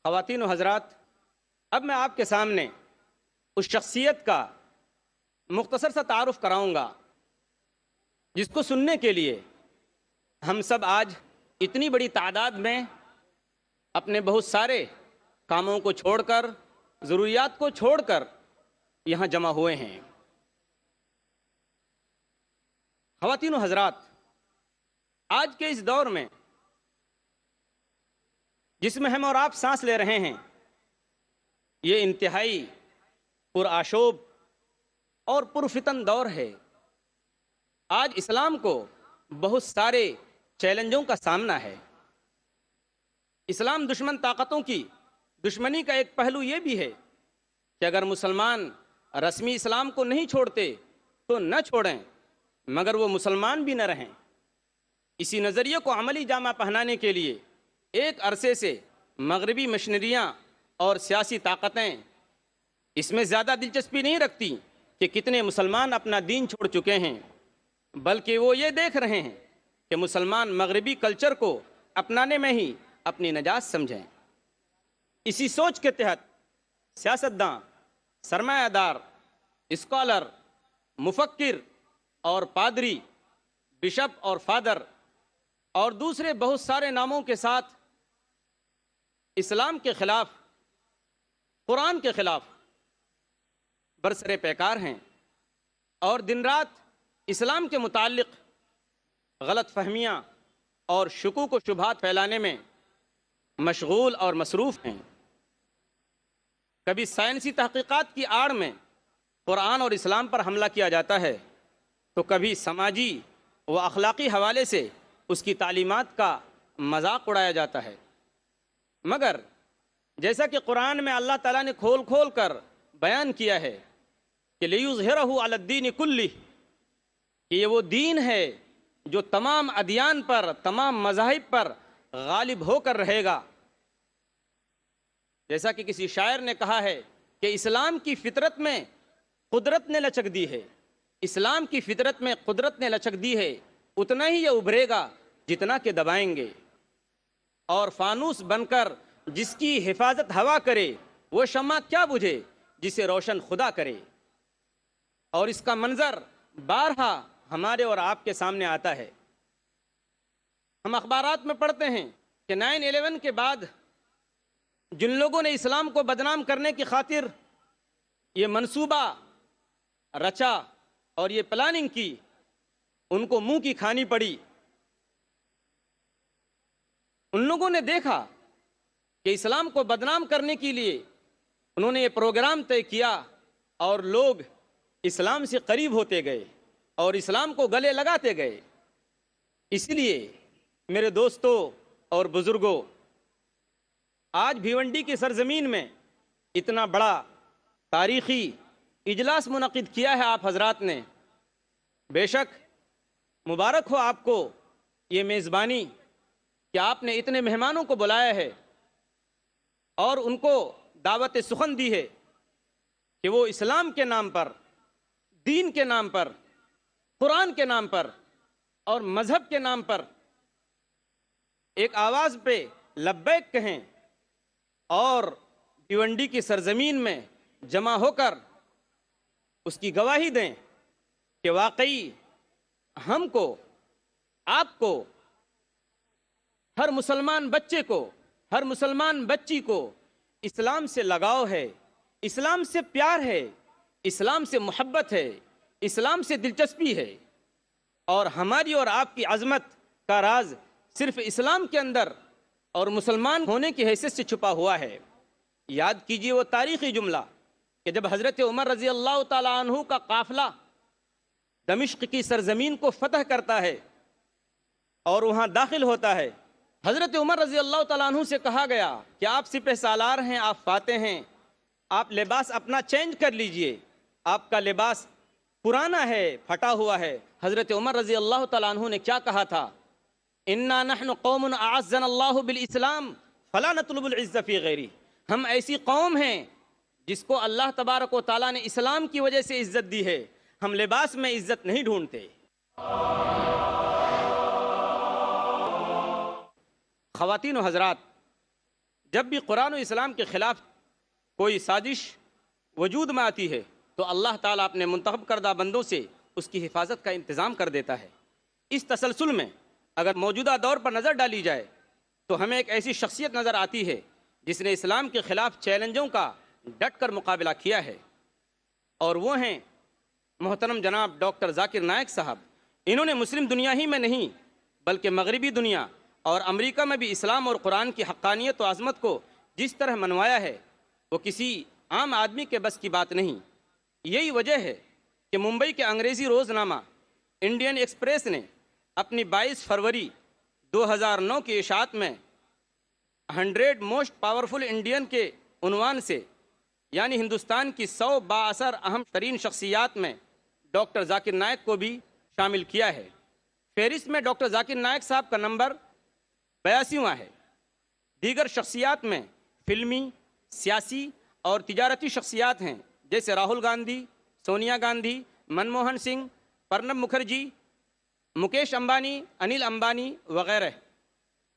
خواتین و حضرات، اب میں آپ کے سامنے اس شخصیت کا مختصر سا تعارف کراؤں گا جس کو سننے کے لیے ہم سب آج اتنی بڑی تعداد میں اپنے بہت سارے کاموں کو چھوڑ کر، ضروریات کو چھوڑ کر یہاں جمع ہوئے ہیں۔ خواتین و حضرات، آج کے اس دور میں جس میں ہم اور آپ سانس لے رہے ہیں، یہ انتہائی پرآشوب اور پرفتن دور ہے۔ آج اسلام کو بہت سارے چیلنجوں کا سامنا ہے۔ اسلام دشمن طاقتوں کی دشمنی کا ایک پہلو یہ بھی ہے کہ اگر مسلمان رسمی اسلام کو نہیں چھوڑتے تو نہ چھوڑیں، مگر وہ مسلمان بھی نہ رہیں۔ اسی نظریے کو عملی جامہ پہنانے کے لیے ایک عرصے سے مغربی مشنریاں اور سیاسی طاقتیں اس میں زیادہ دلچسپی نہیں رکھتی کہ کتنے مسلمان اپنا دین چھوڑ چکے ہیں، بلکہ وہ یہ دیکھ رہے ہیں کہ مسلمان مغربی کلچر کو اپنانے میں ہی اپنی نجات سمجھیں۔ اسی سوچ کے تحت سیاستداں، سرمایہ دار، اسکالر، مفکر اور پادری، بشپ اور فادر اور دوسرے بہت سارے ناموں کے ساتھ اسلام کے خلاف، قرآن کے خلاف برسر پیکار ہیں اور دن رات اسلام کے متعلق غلط فہمیاں اور شکوک و شبہات پھیلانے میں مشغول اور مصروف ہیں۔ کبھی سائنسی تحقیقات کی آڑ میں قرآن اور اسلام پر حملہ کیا جاتا ہے، تو کبھی سماجی و اخلاقی حوالے سے اس کی تعلیمات کا مذاق اڑایا جاتا ہے۔ مگر جیسا کہ قرآن میں اللہ تعالیٰ نے کھول کھول کر بیان کیا ہے کہ لِيُظْهِرَهُ عَلَى الدِّينِ كُلِّهِ، کہ یہ وہ دین ہے جو تمام ادیان پر، تمام مذاہب پر غالب ہو کر رہے گا۔ جیسا کہ کسی شاعر نے کہا ہے کہ اسلام کی فطرت میں قدرت نے لچک دی ہے، اسلام کی فطرت میں قدرت نے لچک دی ہے، اتنا ہی یہ ابھرے گا جتنا کہ دبائیں گے۔ اور فانوس بن کر جس کی حفاظت ہوا کرے، وہ شمع کیا بجھے جسے روشن خدا کرے۔ اور اس کا منظر بارہا ہمارے اور آپ کے سامنے آتا ہے۔ ہم اخبارات میں پڑھتے ہیں کہ 9/11 کے بعد جن لوگوں نے اسلام کو بدنام کرنے کی خاطر یہ منصوبہ رچا اور یہ پلاننگ کی، ان کو منہ کی کھانی پڑی۔ ان لوگوں نے دیکھا کہ اسلام کو بدنام کرنے کے لیے انہوں نے یہ پروگرام طے کیا اور لوگ اسلام سے قریب ہوتے گئے اور اسلام کو گلے لگاتے گئے۔ اس لیے میرے دوستوں اور بزرگوں، آج بھیونڈی کی سرزمین میں اتنا بڑا تاریخی اجلاس منعقد کیا ہے آپ حضرات نے۔ بے شک مبارک ہو آپ کو یہ میزبانی کہ آپ نے اتنے مہمانوں کو بلایا ہے اور ان کو دعوت سخن دی ہے کہ وہ اسلام کے نام پر، دین کے نام پر، قرآن کے نام پر اور مذہب کے نام پر ایک آواز پہ لبیک کہیں اور بھیونڈی کی سرزمین میں جمع ہو کر اس کی گواہی دیں کہ واقعی ہم کو، آپ کو، ہر مسلمان بچے کو، ہر مسلمان بچی کو اسلام سے لگاؤ ہے، اسلام سے پیار ہے، اسلام سے محبت ہے، اسلام سے دلچسپی ہے، اور ہماری اور آپ کی عظمت کا راز صرف اسلام کے اندر اور مسلمان ہونے کی حیثیت سے چھپا ہوا ہے۔ یاد کیجئے وہ تاریخی جملہ کہ جب حضرت عمر رضی اللہ تعالیٰ عنہ کا قافلہ دمشق کی سرزمین کو فتح کرتا ہے اور وہاں داخل ہوتا ہے، حضرت عمر رضی اللہ تعالیٰ عنہ سے کہا گیا کہ آپ سپہ سالار ہیں، آپ فاتح ہیں، آپ لباس اپنا چینج کر لیجئے، آپ کا لباس پرانا ہے، پھٹا ہوا ہے۔ حضرت عمر رضی اللہ تعالیٰ عنہ نے کیا کہا تھا؟ اِنَّا نَحْنُ قَوْمٌ أَعَزَّنَا اللَّهُ بِالْإِسْلَامِ فَلَا نَطْلُبُ الْعِزَّ فِي غَيْرِهِ، ہم ایسی قوم ہیں جس کو اللہ تبارک و تعالیٰ نے اسلام کی وجہ سے عزت دی ہے، ہم لباس میں عزت نہیں ڈھونڈتے۔ خواتین و حضرات، جب بھی قرآن و اسلام کے خلاف کوئی سازش وجود میں آتی ہے تو اللہ تعالیٰ اپنے منتخب کردہ بندوں سے اس کی حفاظت کا انتظام کر دیتا ہے۔ اس تسلسل میں اگر موجودہ دور پر نظر ڈالی جائے تو ہمیں ایک ایسی شخصیت نظر آتی ہے جس نے اسلام کے خلاف چیلنجوں کا ڈٹ کر مقابلہ کیا ہے، اور وہ ہیں محترم جناب ڈاکٹر ذاکر نائک صاحب۔ انہوں نے مسلم دنیا ہی میں نہیں بلکہ مغربی دنیا اور امریکہ میں بھی اسلام اور قرآن کی حقانیت و عظمت کو جس طرح منوایا ہے وہ کسی عام آدمی کے بس کی بات نہیں۔ یہی وجہ ہے کہ ممبئی کے انگریزی روزنامہ انڈین ایکسپریس نے اپنی 22 فروری 2009 کی اشاعت میں 100 موسٹ پاورفل انڈین کے عنوان سے، یعنی ہندوستان کی 100 بااثر اہم ترین شخصیات میں ڈاکٹر ذاکر نائک کو بھی شامل کیا ہے۔ فہرست میں ڈاکٹر ذاکر نائک صاحب کا نمبر 82واں ہے۔ دیگر شخصیات میں فلمی، سیاسی اور تجارتی شخصیات ہیں جیسے راہل گاندھی، سونیا گاندھی، منموہن سنگھ، پرنب مکھرجی، مکیش امبانی، انل امبانی وغیرہ۔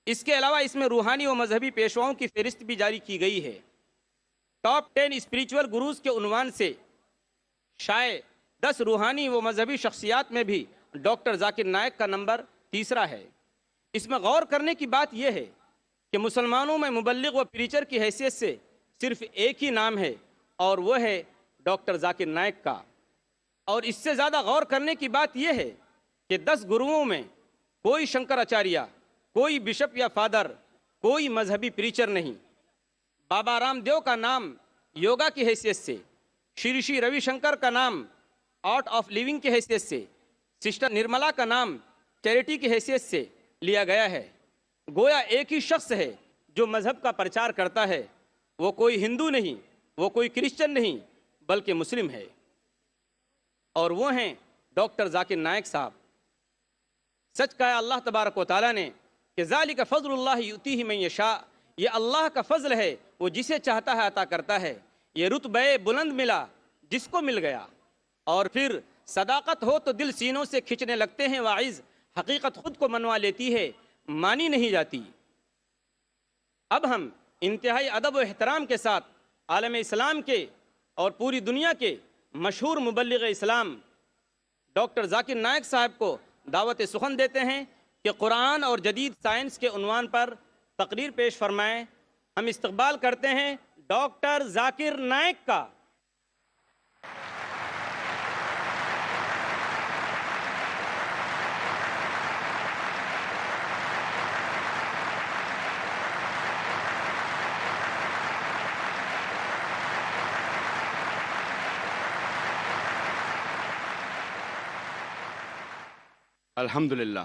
اس کے علاوہ اس میں روحانی و مذہبی پیشواؤں کی فہرست بھی جاری کی گئی ہے۔ ٹاپ 10 اسپریچول گروز کے عنوان سے شائع 10 روحانی و مذہبی شخصیات میں بھی ڈاکٹر ذاکر نائک کا نمبر 3 ہے۔ اس میں غور کرنے کی بات یہ ہے کہ مسلمانوں میں مبلغ و پریچر کی حیثیت سے صرف ایک ہی نام ہے اور وہ ہے ڈاکٹر ذاکر نائک کا، اور اس سے زیادہ غور کرنے کی بات یہ ہے کہ 10 گروؤں میں کوئی شنکر آچاریہ، کوئی بشپ یا فادر، کوئی مذہبی پریچر نہیں۔ بابا رام دیو کا نام یوگا کی حیثیت سے، شری شری روی شنکر کا نام آرٹ آف لیونگ کی حیثیت سے، سسٹر نرملا کا نام چیریٹی کی حیثیت سے لیا گیا ہے۔ گویا ایک ہی شخص ہے جو مذہب کا پرچار کرتا ہے، وہ کوئی ہندو نہیں، وہ کوئی کرسچن نہیں بلکہ مسلم ہے، اور وہ ہیں ڈاکٹر ذاکر نائک صاحب۔ سچ کہا اللہ تبارک و تعالیٰ نے کہ ذالک فضل اللہ یؤتیہ من یشاء، یہ اللہ کا فضل ہے، وہ جسے چاہتا ہے عطا کرتا ہے۔ یہ رتبہ بلند ملا جس کو مل گیا، اور پھر صداقت ہو تو دل سینوں سے کھنچنے لگتے ہیں واعظ، حقیقت خود کو منوا لیتی ہے، مانی نہیں جاتی۔ اب ہم انتہائی ادب و احترام کے ساتھ عالم اسلام کے اور پوری دنیا کے مشہور مبلغ اسلام ڈاکٹر ذاکر نائک صاحب کو دعوت سخن دیتے ہیں کہ قرآن اور جدید سائنس کے عنوان پر تقریر پیش فرمائیں۔ ہم استقبال کرتے ہیں ڈاکٹر ذاکر نائک کا۔ الحمدللہ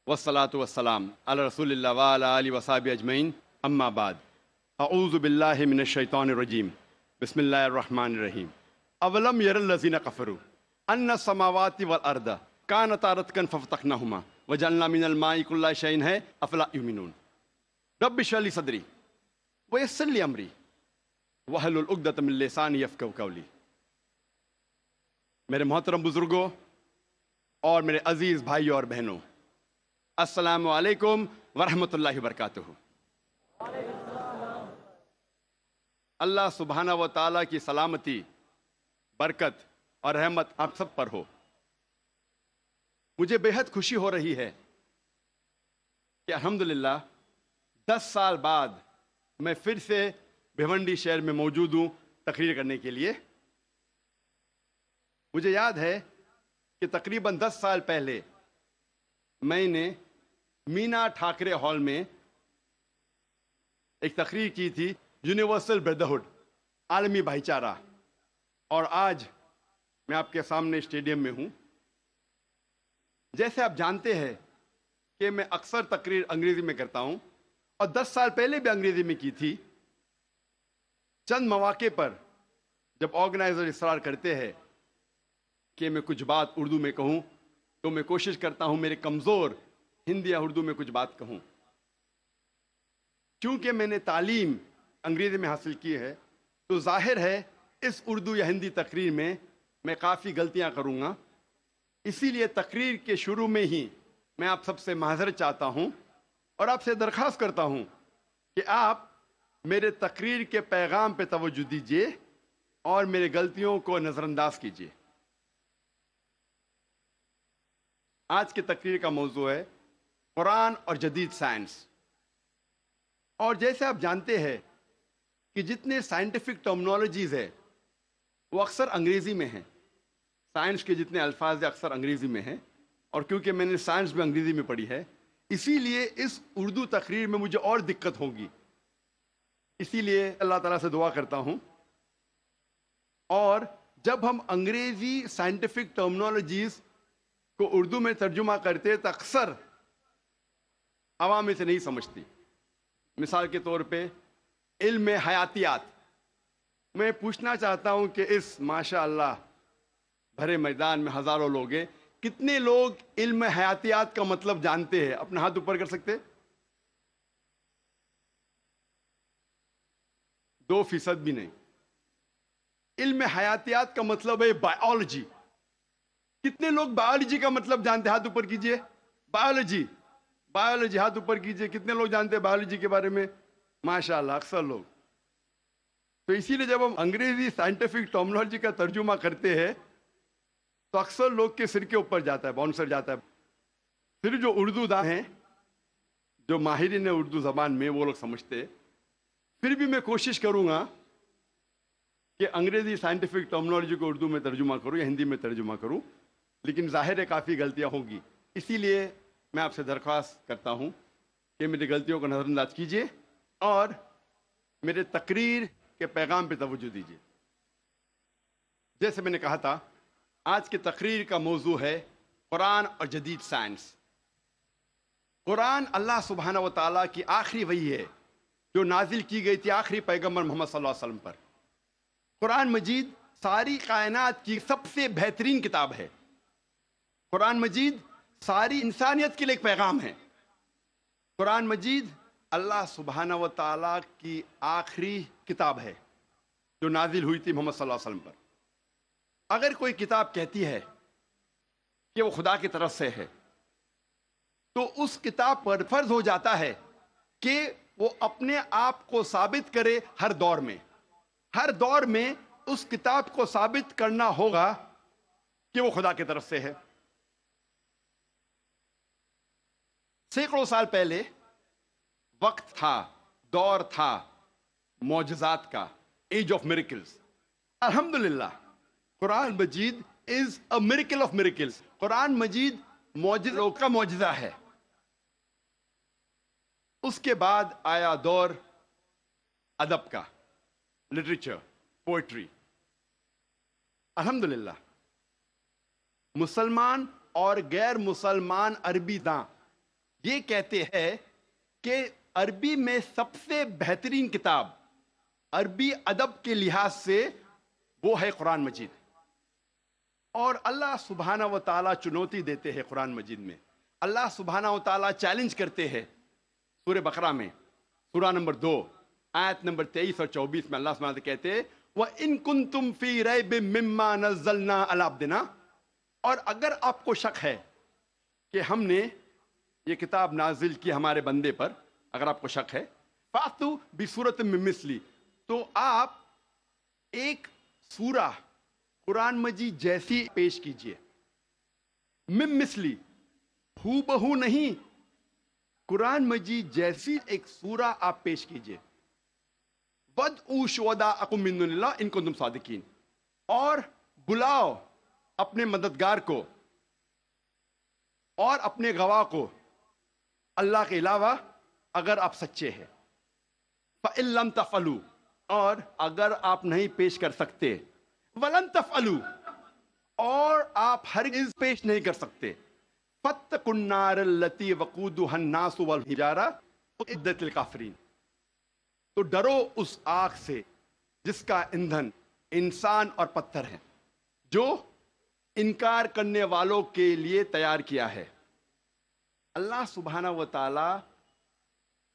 والصلاة والسلام علی رسول اللہ وعلی آلہ وصحبہ اجمعین، اما بعد، اعوذ باللہ من الشیطان الرجیم، بسم اللہ الرحمن الرحیم۔ اولم یر الذین کفروا ان السماوات والارض کانتا رتقا ففتقناہما وجعلنا من الماء کل شیء ہے افلا یؤمنون۔ رب اشرح لی صدری ویسر لی امری واحلل عقدۃ من لسانی یفقہوا قولی۔ میرے محترم بزرگوں اور میرے عزیز بھائیوں اور بہنوں، السلام علیکم ورحمۃ اللہ وبرکاتہ۔ اللہ سبحانہ و تعالیٰ کی سلامتی، برکت اور رحمت آپ سب پر ہو۔ مجھے بے حد خوشی ہو رہی ہے کہ الحمدللہ 10 سال بعد میں پھر سے بھیونڈی شہر میں موجود ہوں تقریر کرنے کے لیے۔ مجھے یاد ہے کہ تقریباً 10 سال پہلے میں نے مینا ٹھاکرے ہال میں ایک تقریر کی تھی، یونیورسل بردرہڈ، عالمی بھائی چارہ، اور آج میں آپ کے سامنے اسٹیڈیم میں ہوں۔ جیسے آپ جانتے ہیں کہ میں اکثر تقریر انگریزی میں کرتا ہوں، اور 10 سال پہلے بھی انگریزی میں کی تھی۔ چند مواقع پر جب آرگنائزر اصرار کرتے ہیں کہ میں کچھ بات اردو میں کہوں تو میں کوشش کرتا ہوں میرے کمزور ہندی یا اردو میں کچھ بات کہوں۔ چونکہ میں نے تعلیم انگریزی میں حاصل کی ہے تو ظاہر ہے اس اردو یا ہندی تقریر میں کافی غلطیاں کروں گا۔ اسی لیے تقریر کے شروع میں ہی میں آپ سب سے معذرت چاہتا ہوں اور آپ سے درخواست کرتا ہوں کہ آپ میرے تقریر کے پیغام پہ توجہ دیجیے اور میری غلطیوں کو نظر انداز کیجیے۔ آج کی تقریر کا موضوع ہے قرآن اور جدید سائنس۔ اور جیسے آپ جانتے ہیں کہ جتنے سائنٹیفک ٹرمنالوجیز ہے وہ اکثر انگریزی میں ہیں، سائنس کے جتنے الفاظ ہیں اکثر انگریزی میں ہیں، اور کیونکہ میں نے سائنس بھی انگریزی میں پڑھی ہے اسی لیے اس اردو تقریر میں مجھے اور دقت ہوگی۔ اسی لیے اللہ تعالیٰ سے دعا کرتا ہوں، اور جب ہم انگریزی سائنٹیفک ٹرمنالوجیز کو اردو میں ترجمہ کرتے تو اکثر عوام اسے نہیں سمجھتی۔ مثال کے طور پہ علم حیاتیات، میں پوچھنا چاہتا ہوں کہ اس ماشاء اللہ بھرے میدان میں ہزاروں لوگ ہیں، کتنے لوگ علم حیاتیات کا مطلب جانتے ہیں؟ اپنا ہاتھ اوپر کر سکتے؟ 2% بھی نہیں۔ علم حیاتیات کا مطلب ہے بائیولوجی۔ کتنے لوگ بائیولوجی کا مطلب جانتے ہیں؟ ہاتھ اوپر کیجئے۔ بائیولوجی، بائیولوجی، ہاتھ اوپر کیجئے۔ کتنے لوگ جانتے ہیں بائیولوجی کے بارے میں؟ ماشاءاللہ اکثر لوگ۔ تو اسی لیے جب ہم انگریزی سائنٹیفک ٹرمنالوجی کا ترجمہ کرتے ہیں تو اکثر لوگ کے سر کے اوپر جاتا ہے، باؤنسر جاتا ہے۔ پھر جو اردو داں ہیں، جو ماہرین اردو زبان میں، وہ لوگ سمجھتے ہیں۔ پھر بھی میں کوشش کروں گا کہ انگریزی سائنٹیفک ٹرمنالوجی کو اردو میں ترجمہ کروں یا ہندی میں ترجمہ کروں، لیکن ظاہر ہے کافی غلطیاں ہوں گی۔ اسی لیے میں آپ سے درخواست کرتا ہوں کہ میری غلطیوں کو نظر انداز کیجیے اور میرے تقریر کے پیغام پہ توجہ دیجیے۔ جیسے میں نے کہا تھا، آج کی تقریر کا موضوع ہے قرآن اور جدید سائنس۔ قرآن اللہ سبحانہ و تعالیٰ کی آخری وحی ہے جو نازل کی گئی تھی آخری پیغمبر محمد صلی اللہ علیہ وسلم پر۔ قرآن مجید ساری کائنات کی سب سے بہترین کتاب ہے۔ قرآن مجید ساری انسانیت کے لیے ایک پیغام ہے۔ قرآن مجید اللہ سبحانہ و تعالیٰ کی آخری کتاب ہے جو نازل ہوئی تھی محمد صلی اللہ علیہ وسلم پر۔ اگر کوئی کتاب کہتی ہے کہ وہ خدا کی طرف سے ہے تو اس کتاب پر فرض ہو جاتا ہے کہ وہ اپنے آپ کو ثابت کرے ہر دور میں۔ ہر دور میں اس کتاب کو ثابت کرنا ہوگا کہ وہ خدا کی طرف سے ہے۔ سینکڑوں سال پہلے وقت تھا، دور تھا معجزات کا، ایج آف میریکلز۔ الحمدللہ Quran Majeed is a miracle of miracles. Quran Majeed معجزوں کا معجزہ ہے۔ اس کے بعد آیا دور ادب کا، لٹریچر، پوئٹری۔ الحمدللہ مسلمان اور غیر مسلمان عربی داں یہ کہتے ہیں کہ عربی میں سب سے بہترین کتاب عربی ادب کے لحاظ سے وہ ہے قرآن مجید۔ اور اللہ سبحانہ و تعالیٰ چنوتی دیتے ہیں قرآن مجید میں۔ اللہ سبحانہ و تعالیٰ چیلنج کرتے ہیں سورہ بقرہ میں، سورہ نمبر 2 آیت نمبر 23 اور 24 میں اللہ سبحانہ و تعالیٰ کہتے ہیں وَإِن كُنتُمْ فِي رَيْبٍ مِّمَّا نَزَّلْنَا عَلَىٰ عَبْدِنَا، اور اگر آپ کو شک ہے کہ ہم نے یہ کتاب نازل کی ہمارے بندے پر، اگر آپ کو شک ہے فَأْتُوا بِسُورَةٍ مِّن مِّثْلِهِ، تو آپ ایک سورہ قرآن مجید جیسی پیش کیجئے۔ مِن مِّثْلِهِ، ہو بہو نہیں، قرآن مجید جیسی ایک سورہ آپ پیش کیجئے۔ وَادْعُوا شُهَدَاءَكُم مِّن دُونِ اللَّهِ إِن كُنتُمْ صَادِقِينَ، اور بلاؤ اپنے مددگار کو اور اپنے گواہ کو اللہ کے علاوہ اگر آپ سچے ہیں۔ فَإِن لَّمْ تَفْعَلُوا، اور اگر آپ نہیں پیش کر سکتے، وَلَن تَفْعَلُوا، اور آپ ہرگز پیش نہیں کر سکتے، فَاتَّقُوا النَّارَ الَّتِي وَقُودُهَا النَّاسُ وَالْحِجَارَةُ أُعِدَّتْ لِلْكَافِرِينَ، تو ڈرو اس آگ سے جس کا ایندھن انسان اور پتھر ہے، جو انکار کرنے والوں کے لیے تیار کیا ہے۔ اللہ سبحانہ و تعالی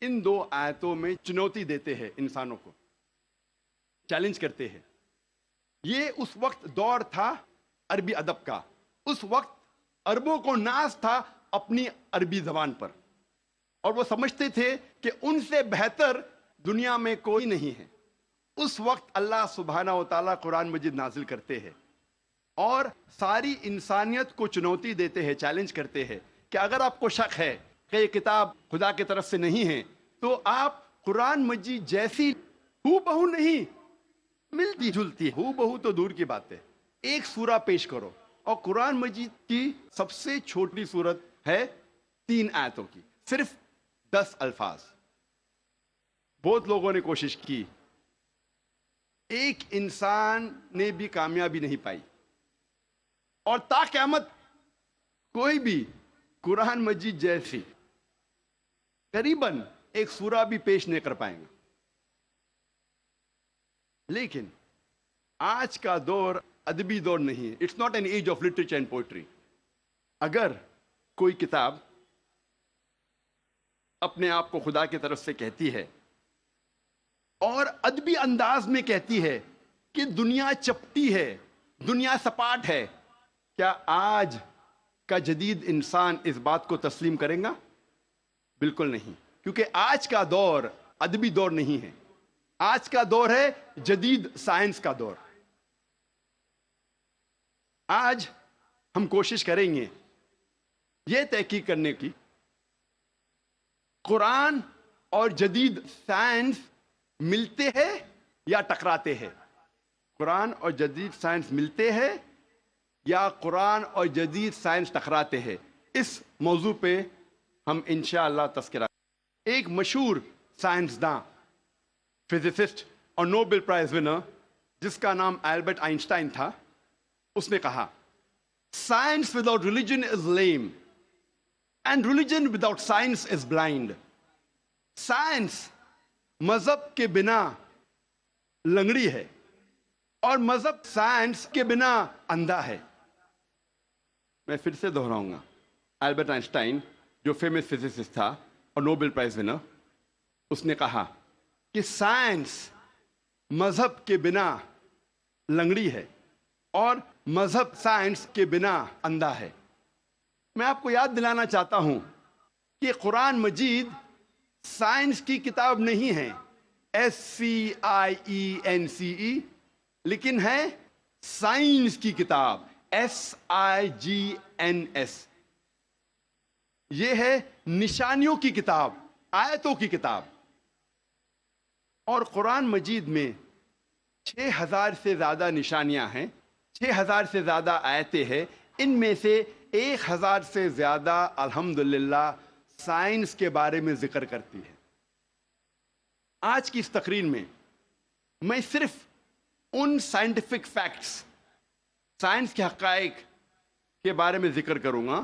ان دو آیتوں میں چنوتی دیتے ہیں، انسانوں کو چیلنج کرتے ہیں۔ یہ اس وقت دور تھا عربی ادب کا، اس وقت عربوں کو ناز تھا اپنی عربی زبان پر، اور وہ سمجھتے تھے کہ ان سے بہتر دنیا میں کوئی نہیں ہے، اس وقت اللہ سبحانہ و تعالیٰ قرآن مجید نازل کرتے ہیں اور ساری انسانیت کو چنوتی دیتے ہیں، چیلنج کرتے ہیں کہ اگر آپ کو شک ہے کہ یہ کتاب خدا کی طرف سے نہیں ہے تو آپ قرآن مجید جیسی ہو بہو نہیں، ملتی جلتی ہو بہو تو دور کی بات ہے، ایک سورہ پیش کرو، اور قرآن مجید کی سب سے چھوٹی سورت ہے 3 آیتوں کی، صرف 10 الفاظ۔ بہت لوگوں نے کوشش کی، ایک انسان نے بھی کامیابی نہیں پائی، اور تا قیامت کوئی بھی قرآن مجید جیسی قریباً ایک سورہ بھی پیش نہیں کر پائیں گا۔ لیکن آج کا دور ادبی دور نہیں ہے، it's not an age of literature and poetry. اگر کوئی کتاب اپنے آپ کو خدا کی طرف سے کہتی ہے اور ادبی انداز میں کہتی ہے کہ دنیا چپٹی ہے، دنیا سپاٹ ہے، کیا آج کا جدید انسان اس بات کو تسلیم کرے گا؟ بالکل نہیں، کیونکہ آج کا دور ادبی دور نہیں ہے، آج کا دور ہے جدید سائنس کا دور۔ آج ہم کوشش کریں گے یہ تحقیق کرنے کی قرآن اور جدید سائنس ملتے ہیں یا ٹکراتے ہیں، قرآن اور جدید سائنس ملتے ہیں یا قرآن اور جدید سائنس ٹکراتے ہیں۔ اس موضوع پہ ہم انشاءاللہ تذکرہ۔ ایک مشہور سائنسداں، فزسسٹ اور نوبل پرائز ونر جس کا نام البرٹ آئنسٹائن تھا، اس نے کہا science without religion is lame and religion without science is blind. Science مذہب کے بنا لنگڑی ہے اور مذہب سائنس کے بنا اندھا ہے۔ میں پھر سے دہراؤں گا، البرٹ آئنسٹائن جو فیمس فزسسٹ تھا اور نوبل پرائز ونر، اس نے کہا کہ سائنس مذہب کے بنا لنگڑی ہے اور مذہب سائنس کے بنا اندھا ہے۔ میں آپ کو یاد دلانا چاہتا ہوں کہ قرآن مجید سائنس کی کتاب نہیں ہے، SCIENCE، لیکن ہے سائنس کی کتاب، SIGNS۔ یہ ہے نشانیوں کی کتاب، آیتوں کی کتاب۔ اور قرآن مجید میں 6000 سے زیادہ نشانیاں ہیں، 6000 سے زیادہ آیتیں ہیں، ان میں سے 1000 سے زیادہ الحمدللہ سائنس کے بارے میں ذکر کرتی ہے۔ آج کی اس تقریر میں میں صرف ان سائنٹیفک فیکٹس، سائنس کے حقائق کے بارے میں ذکر کروں گا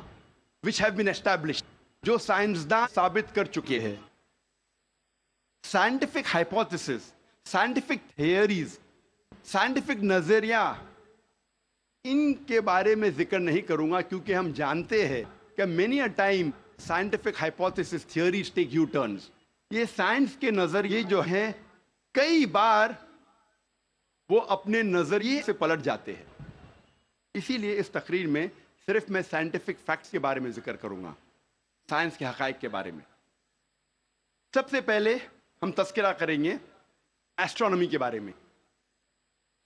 which have been established، جو سائنسداں ثابت کر چکے ہیں۔ Scientific hypothesis, scientific theories, scientific نظریہ، ان کے بارے میں ذکر نہیں کروں گا، کیونکہ ہم جانتے ہیں کہ many a time scientific hypothesis theories take U-turns۔ یہ سائنس کے نظریے جو ہیں کئی بار وہ اپنے نظریے سے پلٹ جاتے ہیں۔ اسی لیے اس تقریر میں صرف میں سائنٹیفک فیکٹس کے بارے میں ذکر کروں گا، سائنس کے حقائق کے بارے میں۔ سب سے پہلے ہم تذکرہ کریں گے ایسٹرونومی کے بارے میں،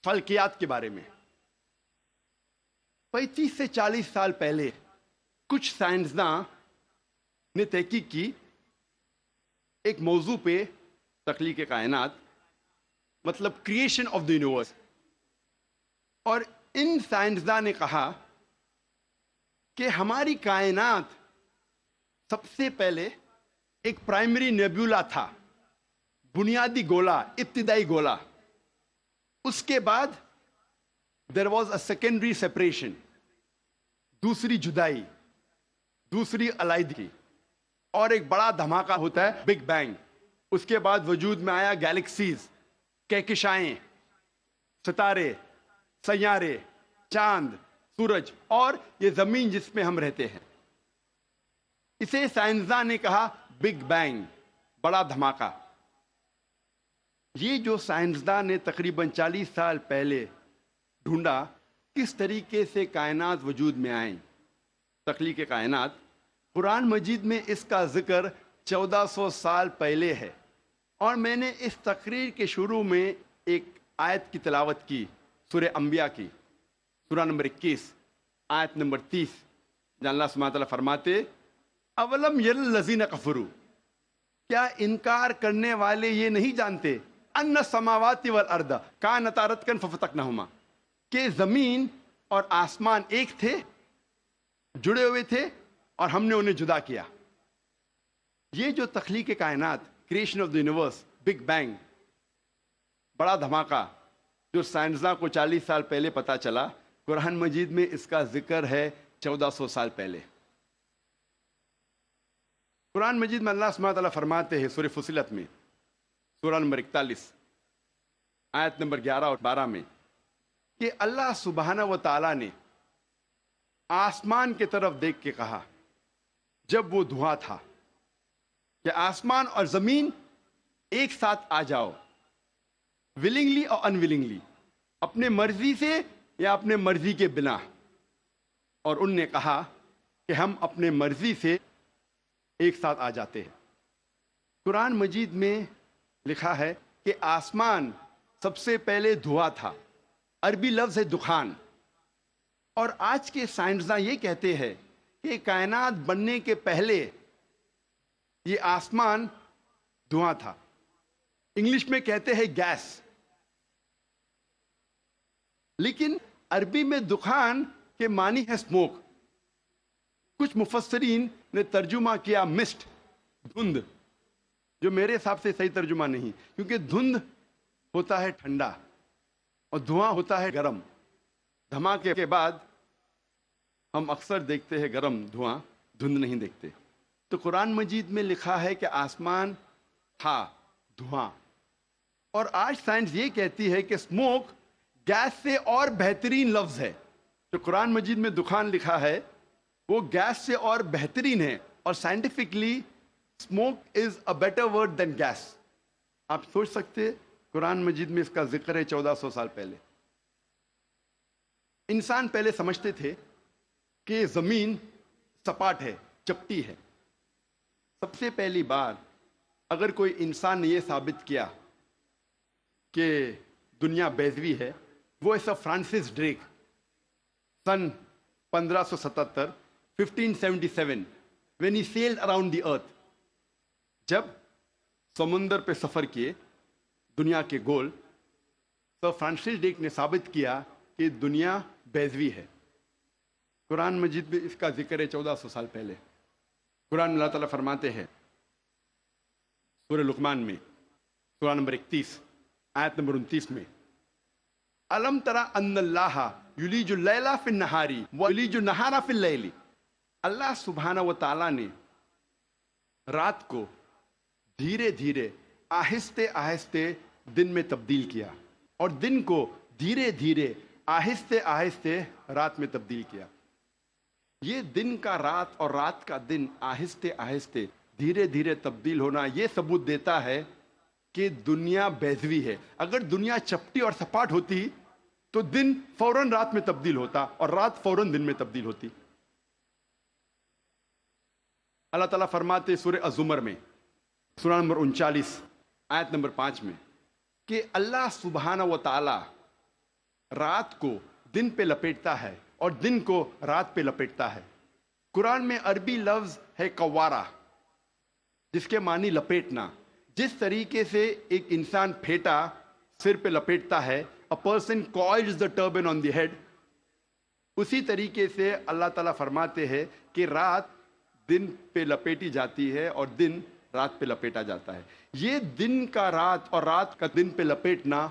فلکیات کے بارے میں۔ 35 سے 40 سال پہلے کچھ سائنسداں نے تحقیق کی ایک موضوع پہ، تخلیق کائنات، مطلب کریشن آف دی یونیورس۔ اور ان سائنسداں نے کہا کہ ہماری کائنات سب سے پہلے ایک پرائمری نیبولا تھا، بنیادی گولا، ابتدائی گولا۔ اس کے بعد there was a secondary separation, دوسری جدائی، دوسری علیحدگی، اور ایک بڑا دھماکہ ہوتا ہے بگ بینگ۔ اس کے بعد وجود میں آیا گیلیکسیز، کہکشائیں، ستارے، سیارے، چاند، سورج، اور یہ زمین جس میں ہم رہتے ہیں۔ اسے سائنسداں نے کہا بگ بینگ، بڑا دھماکہ۔ یہ جو سائنسداں نے تقریباً 40 سال پہلے ڈھونڈا کس طریقے سے کائنات وجود میں آئیں، تخلیق کائنات، قرآن مجید میں اس کا ذکر 1400 سال پہلے ہے۔ اور میں نے اس تقریر کے شروع میں ایک آیت کی تلاوت کی، سورہ انبیاء کی، سورہ نمبر 21 آیت نمبر 30، جہاں اللہ سبحانہ تعالیٰ فرماتے اولم یر الذین کفروا، کیا انکار کرنے والے یہ نہیں جانتے ان السماوات والارض کانتا رتقا ففتقناہما، کہ زمین اور آسمان ایک تھے، جڑے ہوئے تھے، اور ہم نے انہیں جدا کیا۔ یہ جو تخلیق کائنات، creation of the universe, big bang, بڑا دھماکہ جو سائنسداں کو 40 سال پہلے پتا چلا، قرآن مجید میں اس کا ذکر ہے 1400 سال پہلے۔ قرآن مجید میں اللہ سبحانہ تعالیٰ فرماتے ہیں سورہ فصلت میں، سورہ نمبر 41 آیت نمبر 11 اور 12 میں، کہ اللہ سبحانہ و تعالیٰ نے آسمان کی طرف دیکھ کے کہا جب وہ دھواں تھا کہ آسمان اور زمین ایک ساتھ آ جاؤ، ولنگلی اور انولنگلی، اپنے مرضی سے یا اپنے مرضی کے بنا، اور ان نے کہا کہ ہم اپنے مرضی سے ایک ساتھ آ جاتے ہیں۔ قرآن مجید میں لکھا ہے کہ آسمان سب سے پہلے دھواں تھا، عربی لفظ ہے دخان، اور آج کے سائنسداں یہ کہتے ہیں کہ کائنات بننے کے پہلے یہ آسمان دھواں تھا، انگلش میں کہتے ہیں گیس، لیکن عربی میں دخان کے معنی ہے اسموک۔ کچھ مفسرین نے ترجمہ کیا مسٹ، دھند، جو میرے حساب سے صحیح ترجمہ نہیں، کیونکہ دھند ہوتا ہے ٹھنڈا اور دھواں ہوتا ہے گرم۔ دھماکے کے بعد ہم اکثر دیکھتے ہیں گرم دھواں، دھند نہیں دیکھتے۔ تو قرآن مجید میں لکھا ہے کہ آسمان تھا دھواں، اور آج سائنس یہ کہتی ہے کہ اسموک گیس سے اور بہترین لفظ ہے۔ جو قرآن مجید میں دخان لکھا ہے وہ گیس سے اور بہترین ہے، اور scientifically smoke is a better word than gas. آپ سوچ سکتے قرآن مجید میں اس کا ذکر ہے 1400 سال پہلے۔ انسان پہلے سمجھتے تھے کہ زمین سپاٹ ہے، چپٹی ہے۔ سب سے پہلی بار اگر کوئی انسان نے یہ ثابت کیا کہ دنیا بیضوی ہے، وہ ایسا Francis Drake sun 1577 1577 when he sailed around the earth، جب سمندر پہ سفر کیے دنیا کے گول، تو فرانسس ڈریک نے ثابت کیا کہ دنیا بیضوی ہے۔ قرآن مجید میں اس کا ذکر ہے 1400 سال پہلے۔ قرآن میں اللہ تعالیٰ فرماتے ہیں سورہ لقمان میں، سورہ نمبر 31 آیت نمبر 29 میں، الم ترى ان اللہ یلیج اللیل فی النہار ویلیج النہار فی اللیل، اللہ سبحانہ و تعالیٰ نے رات کو دھیرے دھیرے، آہستہ آہستہ دن میں تبدیل کیا، اور دن کو دھیرے دھیرے، آہستہ آہستہ رات میں تبدیل کیا۔ یہ دن کا رات اور رات کا دن آہستہ آہستہ دھیرے دھیرے تبدیل ہونا یہ ثبوت دیتا ہے کہ دنیا بیضوی ہے۔ اگر دنیا چپٹی اور سپاٹ ہوتی تو دن فوراً رات میں تبدیل ہوتا اور رات فوراً دن میں تبدیل ہوتی۔ اللہ تعالیٰ فرماتے سورہ الزمر میں، سورہ نمبر 39 آیت نمبر 5 میں، کہ اللہ سبحانہ و تعالی رات کو دن پہ لپیٹتا ہے اور دن کو رات پہ لپیٹتا ہے۔ قرآن میں عربی لفظ ہے قوارہ، جس کے معنی لپیٹنا۔ جس طریقے سے ایک انسان پھیٹا سر پہ لپیٹتا ہے، a person coils the turban on the head، اسی طریقے سے اللہ تعالیٰ فرماتے ہیں کہ رات دن پہ لپیٹی جاتی ہے اور دن رات پہ لپیٹا جاتا ہے۔ یہ دن کا رات اور رات کا دن پہ لپیٹنا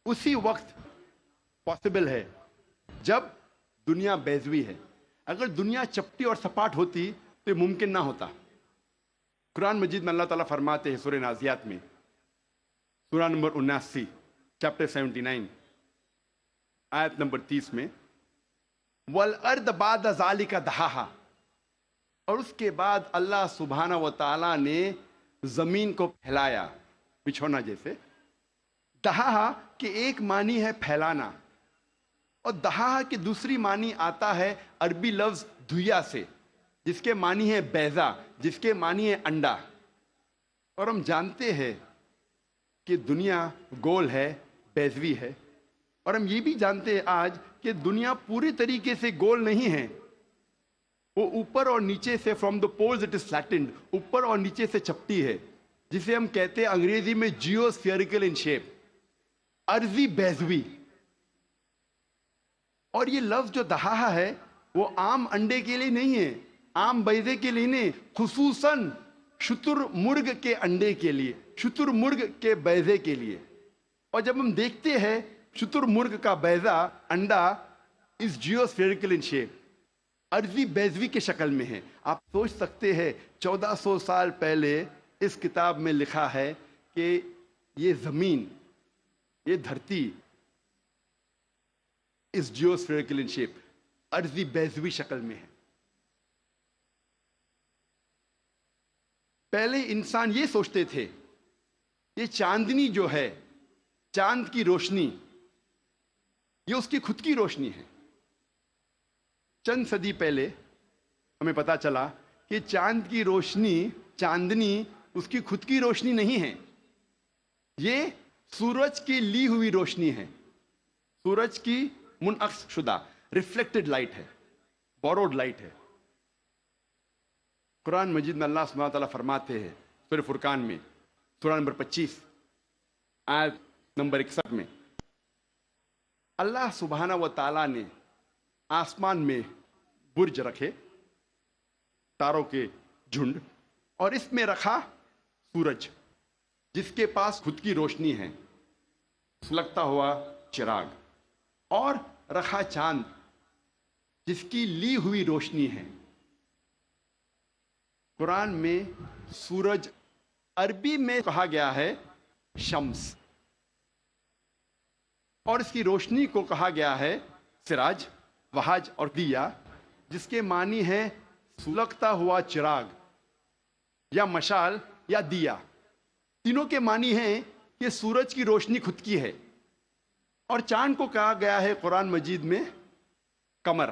اسی وقت پاسبل ہے جب دنیا بیضوی ہے۔ اگر دنیا چپٹی اور سپاٹ ہوتی تو یہ ممکن نہ ہوتا۔ قرآن مجید میں اللہ تعالیٰ فرماتے ہیں سورہ نازیات میں، سورہ نمبر 79 چیپٹر 79 آیت نمبر 30 میں، وَالْأَرْضَ بَعْدَ ذَلِكَ دَحَاهَا، اور اس کے بعد اللہ سبحانہ و تعالیٰ نے زمین کو پھیلایا بچھونا جیسے۔ دہا کہ ایک معنی ہے پھیلانا، اور دہا کی دوسری معنی آتا ہے عربی لفظ دھویا سے، جس کے معنی ہے بیضہ، جس کے معنی ہے انڈا۔ اور ہم جانتے ہیں کہ دنیا گول ہے، بیضوی ہے، اور ہم یہ بھی جانتے ہیں آج کہ دنیا پوری طریقے سے گول نہیں ہے، وہ اوپر اور نیچے سے from the poles it is flattened, اوپر اور نیچے سے چپٹی ہے، جسے ہم کہتے ہیں انگریزی میں جیو اسفیئریکل ان شیپ، ارضی بیضوی. اور یہ لفظ جو دہا ہے وہ عام انڈے کے لیے نہیں ہے، عام بیضے کے لیے نہیں، خصوصاً شتر مرغ کے انڈے کے لیے، شتر مرغ کے بیضے کے لیے. اور جب ہم دیکھتے ہیں شتر مرغ کا بیضہ، انڈا اس جیو اسفیئریکل ان شیپ، ارضی بیضوی کے شکل میں ہے. آپ سوچ سکتے ہیں 1400 سال پہلے اس کتاب میں لکھا ہے کہ یہ زمین، یہ دھرتی اس جیو اسفیئریکل ان شیپ، ارضی بیضوی شکل میں ہے. پہلے انسان یہ سوچتے تھے یہ چاندنی جو ہے، چاند کی روشنی، یہ اس کی خود کی روشنی ہے. چند صدی پہلے ہمیں پتا چلا کہ چاند کی روشنی، چاندنی اس کی خود کی روشنی نہیں ہے، یہ سورج کی لی ہوئی روشنی ہے، سورج کی منعکس شدہ ریفلیکٹڈ لائٹ ہے، بوروڈ لائٹ ہے. قرآن مجید میں اللہ سبحانہ تعالیٰ فرماتے ہیں سورہ فرقان میں، سورہ نمبر 25 آیت نمبر 61 میں، اللہ سبحانہ و تعالیٰ نے آسمان میں برج رکھے، تاروں کے جھنڈ، اور اس میں رکھا سورج جس کے پاس خود کی روشنی ہے، سلگتا ہوا چراغ، اور رکھا چاند جس کی لی ہوئی روشنی ہے. قرآن میں سورج عربی میں کہا گیا ہے شمس، اور اس کی روشنی کو کہا گیا ہے سراج، وہاج اور دیا، جس کے معنی ہے سلگتا ہوا چراغ یا مشال یا دیا. تینوں کے معنی ہیں کہ سورج کی روشنی خود کی ہے. اور چاند کو کہا گیا ہے قرآن مجید میں قمر،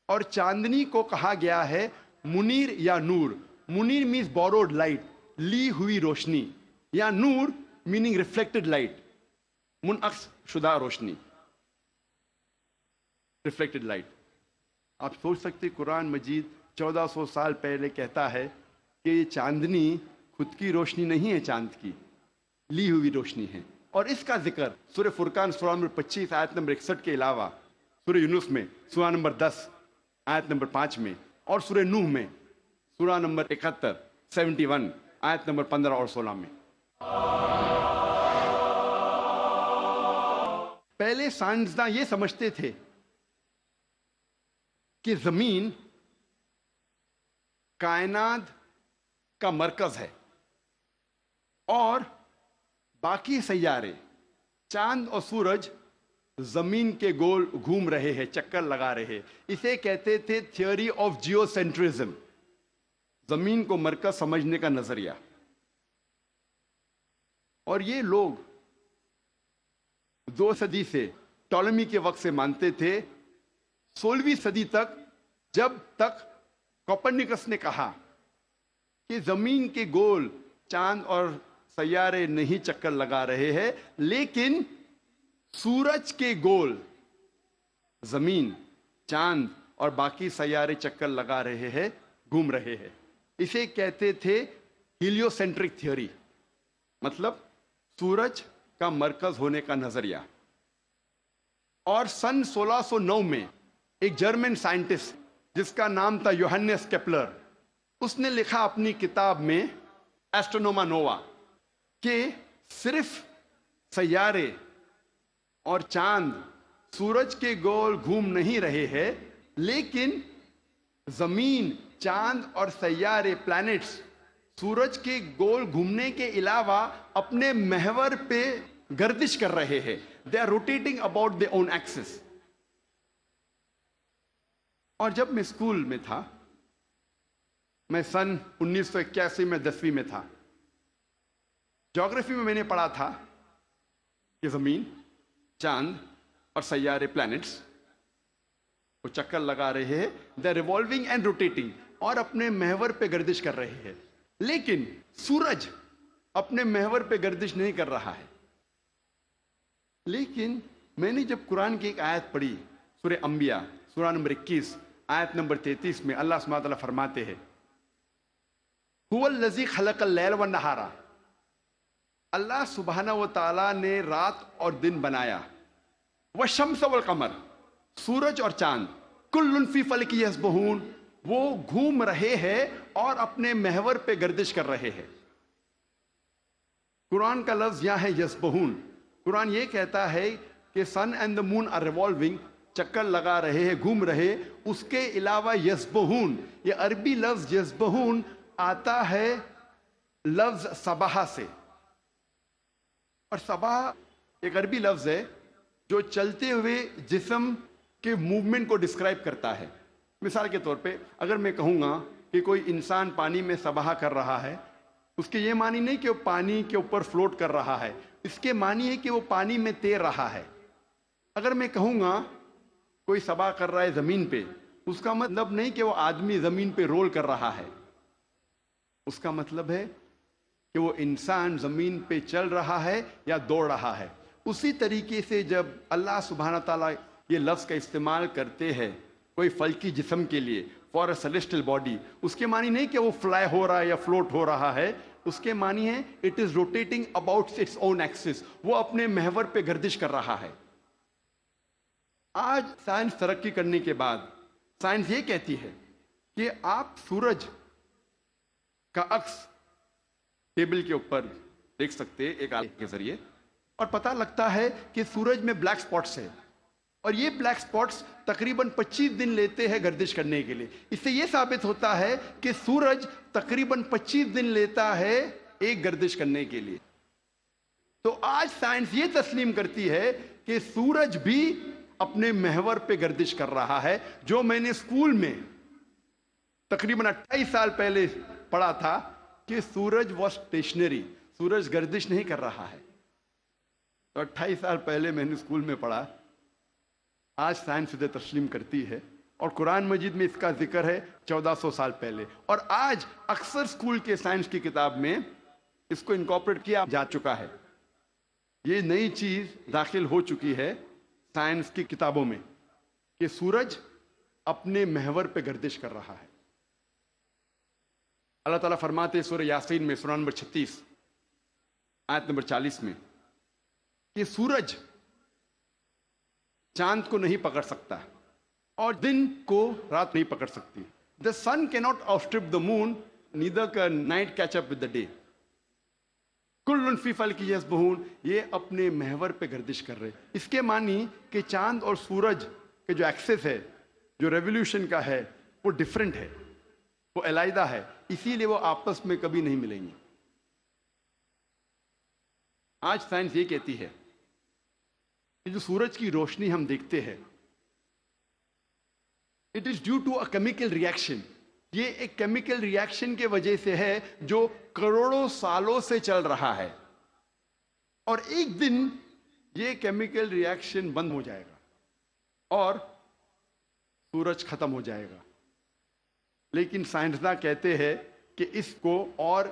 اور چاندنی کو کہا گیا ہے منیر یا نور. منیر مینز بوروڈ لائٹ، لی ہوئی روشنی، یا نور میننگ ریفلیکٹڈ لائٹ، منعکس شدہ روشنی، ریفلیکٹڈ لائٹ. آپ سوچ سکتے قرآن مجید 1400 سال پہلے کہتا ہے کہ یہ چاندنی خود کی روشنی نہیں ہے، چاند کی لی ہوئی روشنی ہے. اور اس کا ذکر سورہ فرقان سورہ نمبر 25 آیت نمبر 61 کے علاوہ سورہ یونس میں سورہ نمبر 10 آیت نمبر 5 میں، اور سورہ نوح میں سورہ نمبر 71 آیت نمبر 15 اور 16 میں. پہلے سائنسداں یہ سمجھتے تھے کہ زمین کائنات کا مرکز ہے اور باقی سیارے، چاند اور سورج زمین کے گول گھوم رہے ہیں، چکر لگا رہے ہیں. اسے کہتے تھے تھیوری آف جیو سینٹرزم، زمین کو مرکز سمجھنے کا نظریہ. اور یہ لوگ 2 صدی سے، ٹولمی کے وقت سے مانتے تھے، 16ویں صدی تک، جب تک کوپرنیکس نے کہا کہ زمین کے گول چاند اور سیارے نہیں چکر لگا رہے ہیں، لیکن سورج کے گول زمین، چاند اور باقی سیارے چکر لگا رہے ہیں، گھوم رہے ہیں. اسے کہتے تھے ہیلیو سینٹرک تھیوری، مطلب سورج کا مرکز ہونے کا نظریہ. اور سن 1609 میں ایک جرمن سائنٹسٹ جس کا نام تھا یوہنس کیپلر، اس نے لکھا اپنی کتاب میں ایسٹرونوما نووا کہ صرف سیارے اور چاند سورج کے گول گھوم نہیں رہے ہیں، لیکن زمین، چاند اور سیارے، پلانٹس، سورج کے گول گھومنے کے علاوہ اپنے محور پہ گردش کر رہے ہیں. They are rotating about their own axis. اور جب میں اسکول میں تھا، میں سن 1981 میں 10ویں میں تھا، جغرافی میں نے پڑھا تھا کہ زمین، چاند اور سیارے، پلانٹس، وہ چکر لگا رہے ہیں، دے ریوالونگ اینڈ روٹیٹنگ، اور اپنے محور پہ گردش کر رہے ہیں. لیکن سورج اپنے محور پہ گردش نہیں کر رہا ہے. لیکن میں نے جب قرآن کی ایک آیت پڑھی سورہ انبیاء سورہ نمبر 21 آیت نمبر 33 میں اللہ سبحانہ وتعالیٰ فرماتے ہیں هو الذی خلق اللیل والنہار، اللہ سبحانہ و تعالیٰ نے رات اور دن بنایا، والشمس والقمر، سورج اور چاند، کل فی فلک یسبحون، وہ گھوم رہے ہیں اور اپنے محور پہ گردش کر رہے ہیں. قرآن کا لفظ یہاں ہے یسبحون. قرآن یہ کہتا ہے کہ sun and the moon are revolving, چکر لگا رہے ہیں، گھوم رہے. اس کے علاوہ یسبحون، یہ عربی لفظ یسبحون آتا ہے لفظ صباح سے، اور صباح ایک عربی لفظ ہے جو چلتے ہوئے جسم کے موومنٹ کو ڈسکرائب کرتا ہے. مثال کے طور پہ اگر میں کہوں گا کہ کوئی انسان پانی میں سباہ کر رہا ہے، اس کے یہ معنی نہیں کہ وہ پانی کے اوپر فلوٹ کر رہا ہے، اس کے معنی ہے کہ وہ پانی میں تیر رہا ہے. اگر میں کہوں گا کوئی سباہ کر رہا ہے زمین پہ، اس کا مطلب نہیں کہ وہ آدمی زمین پہ رول کر رہا ہے، اس کا مطلب ہے کہ وہ انسان زمین پہ چل رہا ہے یا دوڑ رہا ہے. اسی طریقے سے جب اللہ سبحانہ تعالیٰ یہ لفظ کا استعمال کرتے ہیں کوئی فلکی جسم کے لیے فار اے سیلیسٹل باڈی، اس کے معنی نہیں کہ وہ فلائی ہو رہا ہے یا فلوٹ ہو رہا ہے، اس کے معنی ہے it is rotating about its own axis, وہ اپنے محور پہ گردش کر رہا ہے. آج سائنس ترقی کرنے کے بعد سائنس یہ کہتی ہے کہ آپ سورج کا عکس ٹیبل کے اوپر دیکھ سکتے ایک آلے کے ذریعے، اور پتہ لگتا ہے کہ سورج میں بلیک سپاٹس ہے، اور یہ بلیک سپاٹس تقریباً 25 دن لیتے ہیں گردش کرنے کے لیے. اس سے یہ ثابت ہوتا ہے کہ سورج تقریباً 25 دن لیتا ہے ایک گردش کرنے کے لیے. تو آج سائنس یہ تسلیم کرتی ہے کہ سورج بھی اپنے محور پہ گردش کر رہا ہے. جو میں نے اسکول میں تقریباً 28 سال پہلے پڑھا تھا کہ سورج واز اسٹیشنری، سورج گردش نہیں کر رہا ہے، تو 28 سال پہلے میں نے اسکول میں پڑھا. آج سائنس اسے تسلیم کرتی ہے، اور قرآن مجید میں اس کا ذکر ہے 1400 سال پہلے. اور آج اکثر اسکول کے سائنس کی کتاب میں اس کو انکارپوریٹ کیا جا چکا ہے. یہ نئی چیز داخل ہو چکی ہے سائنس کی کتابوں میں کہ سورج اپنے محور پہ گردش کر رہا ہے. اللہ تعالیٰ فرماتے سورہ یاسین میں سورہ نمبر 36 آیت نمبر 40 میں کہ سورج چاند کو نہیں پکڑ سکتا اور دن کو رات نہیں پکڑ سکتی. The sun cannot outstrip the moon, neither can night catch up with the day. کل فی فلک یسبحون، یہ اپنے محور پہ گردش کر رہے. اس کے معنی کہ چاند اور سورج کے جو ایکسس ہے، جو ریولیوشن کا ہے، وہ ڈیفرنٹ ہے، وہ علیحدہ ہے، اسی لیے وہ آپس میں کبھی نہیں ملیں گے. آج سائنس یہ کہتی ہے کہ جو سورج کی روشنی ہم دیکھتے ہیں it is due to a chemical reaction, یہ ایک کیمیکل ریئیکشن کے وجہ سے ہے جو کروڑوں سالوں سے چل رہا ہے، اور ایک دن یہ کیمیکل ریئیکشن بند ہو جائے گا اور سورج ختم ہو جائے گا. لیکن سائنسداں کہتے ہیں کہ اس کو اور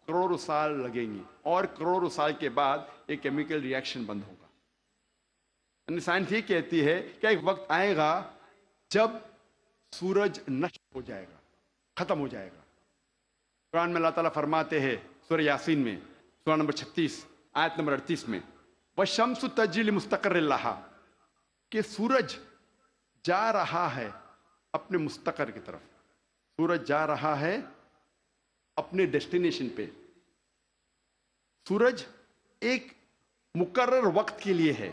کروڑوں سال لگیں گے، اور کروڑوں سال کے بعد ایک کیمیکل ریئیکشن بند ہوگا. یعنی سائنس یہ کہتی ہے کہ ایک وقت آئے گا جب سورج نشٹ ہو جائے گا، ختم ہو جائے گا. قرآن میں اللہ تعالیٰ فرماتے ہیں سورہ یاسین میں سورہ نمبر 36 آیت نمبر 38 میں وَالشَّمْسُ تَجْرِي لِمُسْتَقَرٍّ لَهَا، کہ سورج جا رہا ہے اپنے مستقر کی طرف، سورج جا رہا ہے اپنے ڈیسٹینیشن پہ. سورج ایک مقرر وقت کے لیے ہے.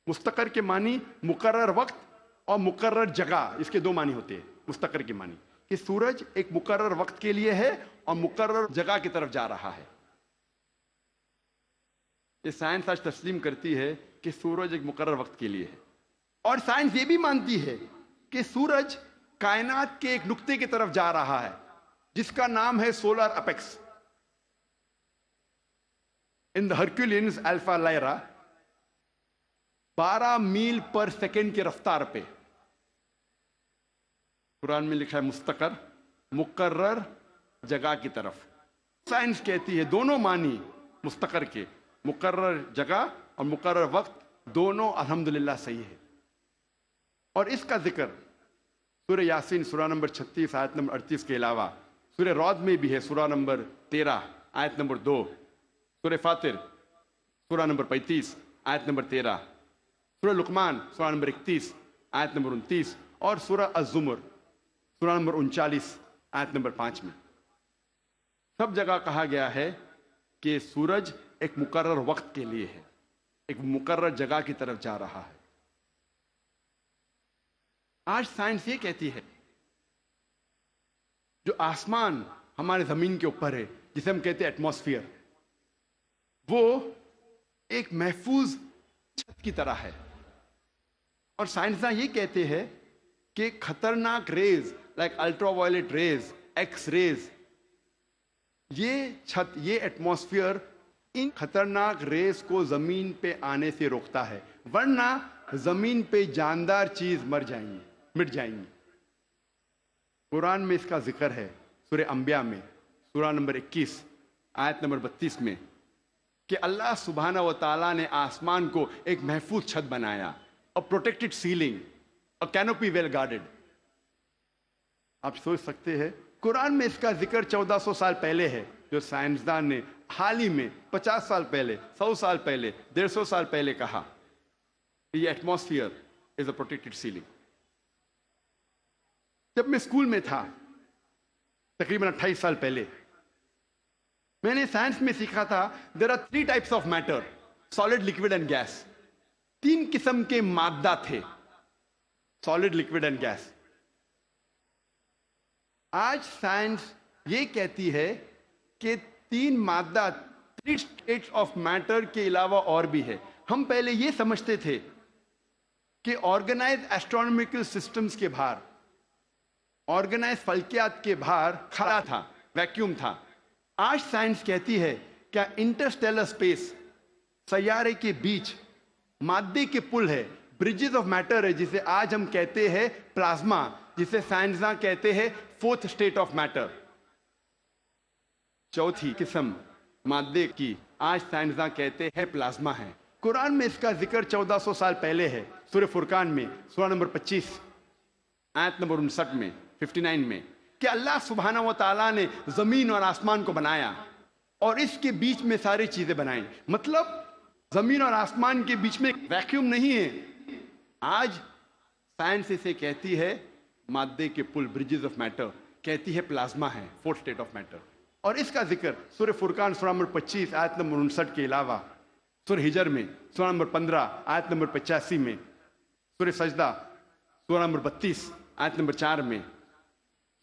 مستقر کے معنی مقرر وقت اور مقرر جگہ، اس کے دو معنی ہوتے ہیں. مستقر کے معنی کہ سورج ایک مقرر وقت کے لیے ہے اور مقرر جگہ کی طرف جا رہا ہے. یہ سائنس آج تسلیم کرتی ہے کہ سورج ایک مقرر وقت کے لیے ہے، اور سائنس یہ بھی مانتی ہے کہ سورج کائنات کے ایک نقطے کی طرف جا رہا ہے جس کا نام ہے سولر اپیکس. ان دا ہرکولینز الفا لائرا 12 میل پر سیکنڈ کی رفتار پہ. قرآن میں لکھا ہے مستقر، مقرر جگہ کی طرف. سائنس کہتی ہے دونوں معنی مستقر کے، مقرر جگہ اور مقرر وقت دونوں الحمدللہ صحیح ہے۔ اور اس کا ذکر سورہ یاسین سورہ نمبر 36 آیت نمبر 38 کے علاوہ سورہ رعد میں بھی ہے، سورہ نمبر 13 آیت نمبر 2، سورہ فاطر سورہ نمبر 35 آیت نمبر 13، سورہ لقمان سورہ نمبر 31 آیت نمبر 29 اور سورہ الزمر سورہ نمبر 39 آیت نمبر 5 میں سب جگہ کہا گیا ہے کہ سورج ایک مقرر وقت کے لیے ہے، ایک مقرر جگہ کی طرف جا رہا ہے۔ آج سائنس یہ کہتی ہے جو آسمان ہمارے زمین کے اوپر ہے، جسے ہم کہتے ہیں ایٹماسفیئر، وہ ایک محفوظ چھت کی طرح ہے، اور سائنسداں یہ کہتے ہیں کہ خطرناک rays like ultraviolet rays, X rays, یہ چھت، یہ ایٹماسفیئر ان خطرناک ریز کو زمین پہ آنے سے روکتا ہے، ورنہ زمین پہ جاندار چیز مٹ جائیں گی۔ قرآن میں اس کا ذکر ہے سورہ انبیاء میں سورہ نمبر 21 آیت نمبر 32 میں کہ اللہ سبحانہ و تعالیٰ نے آسمان کو ایک محفوظ چھت بنایا، a protected ceiling, a canopy well guarded۔ آپ سوچ سکتے ہیں قرآن میں اس کا ذکر 1400 سال پہلے ہے، جو سائنسدان نے حال ہی میں 50 سال پہلے، 100 سال پہلے، 150 سال پہلے کہا کہ یہ ایٹماسفیئر از اے پروٹیکٹڈ سیلنگ۔ جب میں اسکول میں تھا تقریباً 28 سال پہلے، میں نے سائنس میں سیکھا تھا there are 3 types of matter: solid, liquid and gas۔ 3 قسم کے مادہ تھے، solid, liquid and gas۔ آج سائنس یہ کہتی ہے کہ 3 مادہ، 3 states of matter کے علاوہ اور بھی ہے۔ ہم پہلے یہ سمجھتے تھے کہ آرگنائز ایسٹرونومیکل سسٹمز کے باہر، آرگنائز فلکیات کے باہر خلا تھا، ویکیوم تھا۔ آج سائنس کہتی ہے کیا انٹرسٹیلر اسپیس، سیارے کے بیچ مادے کے پل ہے، برجز آف میٹر ہے، جسے آج ہم کہتے ہیں پلازما، جسے سائنسداں کہتے ہیں 4th state of matter، 4تھی قسم مادے کی آج سائنسداں کہتے ہیں پلازما ہے۔ قرآن میں اس کا ذکر 1400 سال پہلے ہے، سورہ فرقان میں سورہ نمبر 25 آیت نمبر 59 میں 59 میں کہ اللہ سبحانہ و تعالیٰ نے زمین اور آسمان کو بنایا اور اس کے بیچ میں ساری چیزیں بنائیں۔ مطلب زمین اور آسمان کے بیچ میں ویکیوم نہیں ہے۔ آج سائنس اسے کہتی ہے مادے کے پل، برجز آف میٹر، کہتی ہے پلازما ہے، 4th state of matter۔ اور اس کا ذکر سورہ فرقان سورہ نمبر 25 آیت نمبر 59 کے علاوہ سورہ ہجر میں سورہ نمبر 15 آیت نمبر 85 میں، سورہ سجدہ سورہ نمبر 32 آیت نمبر 4 میں،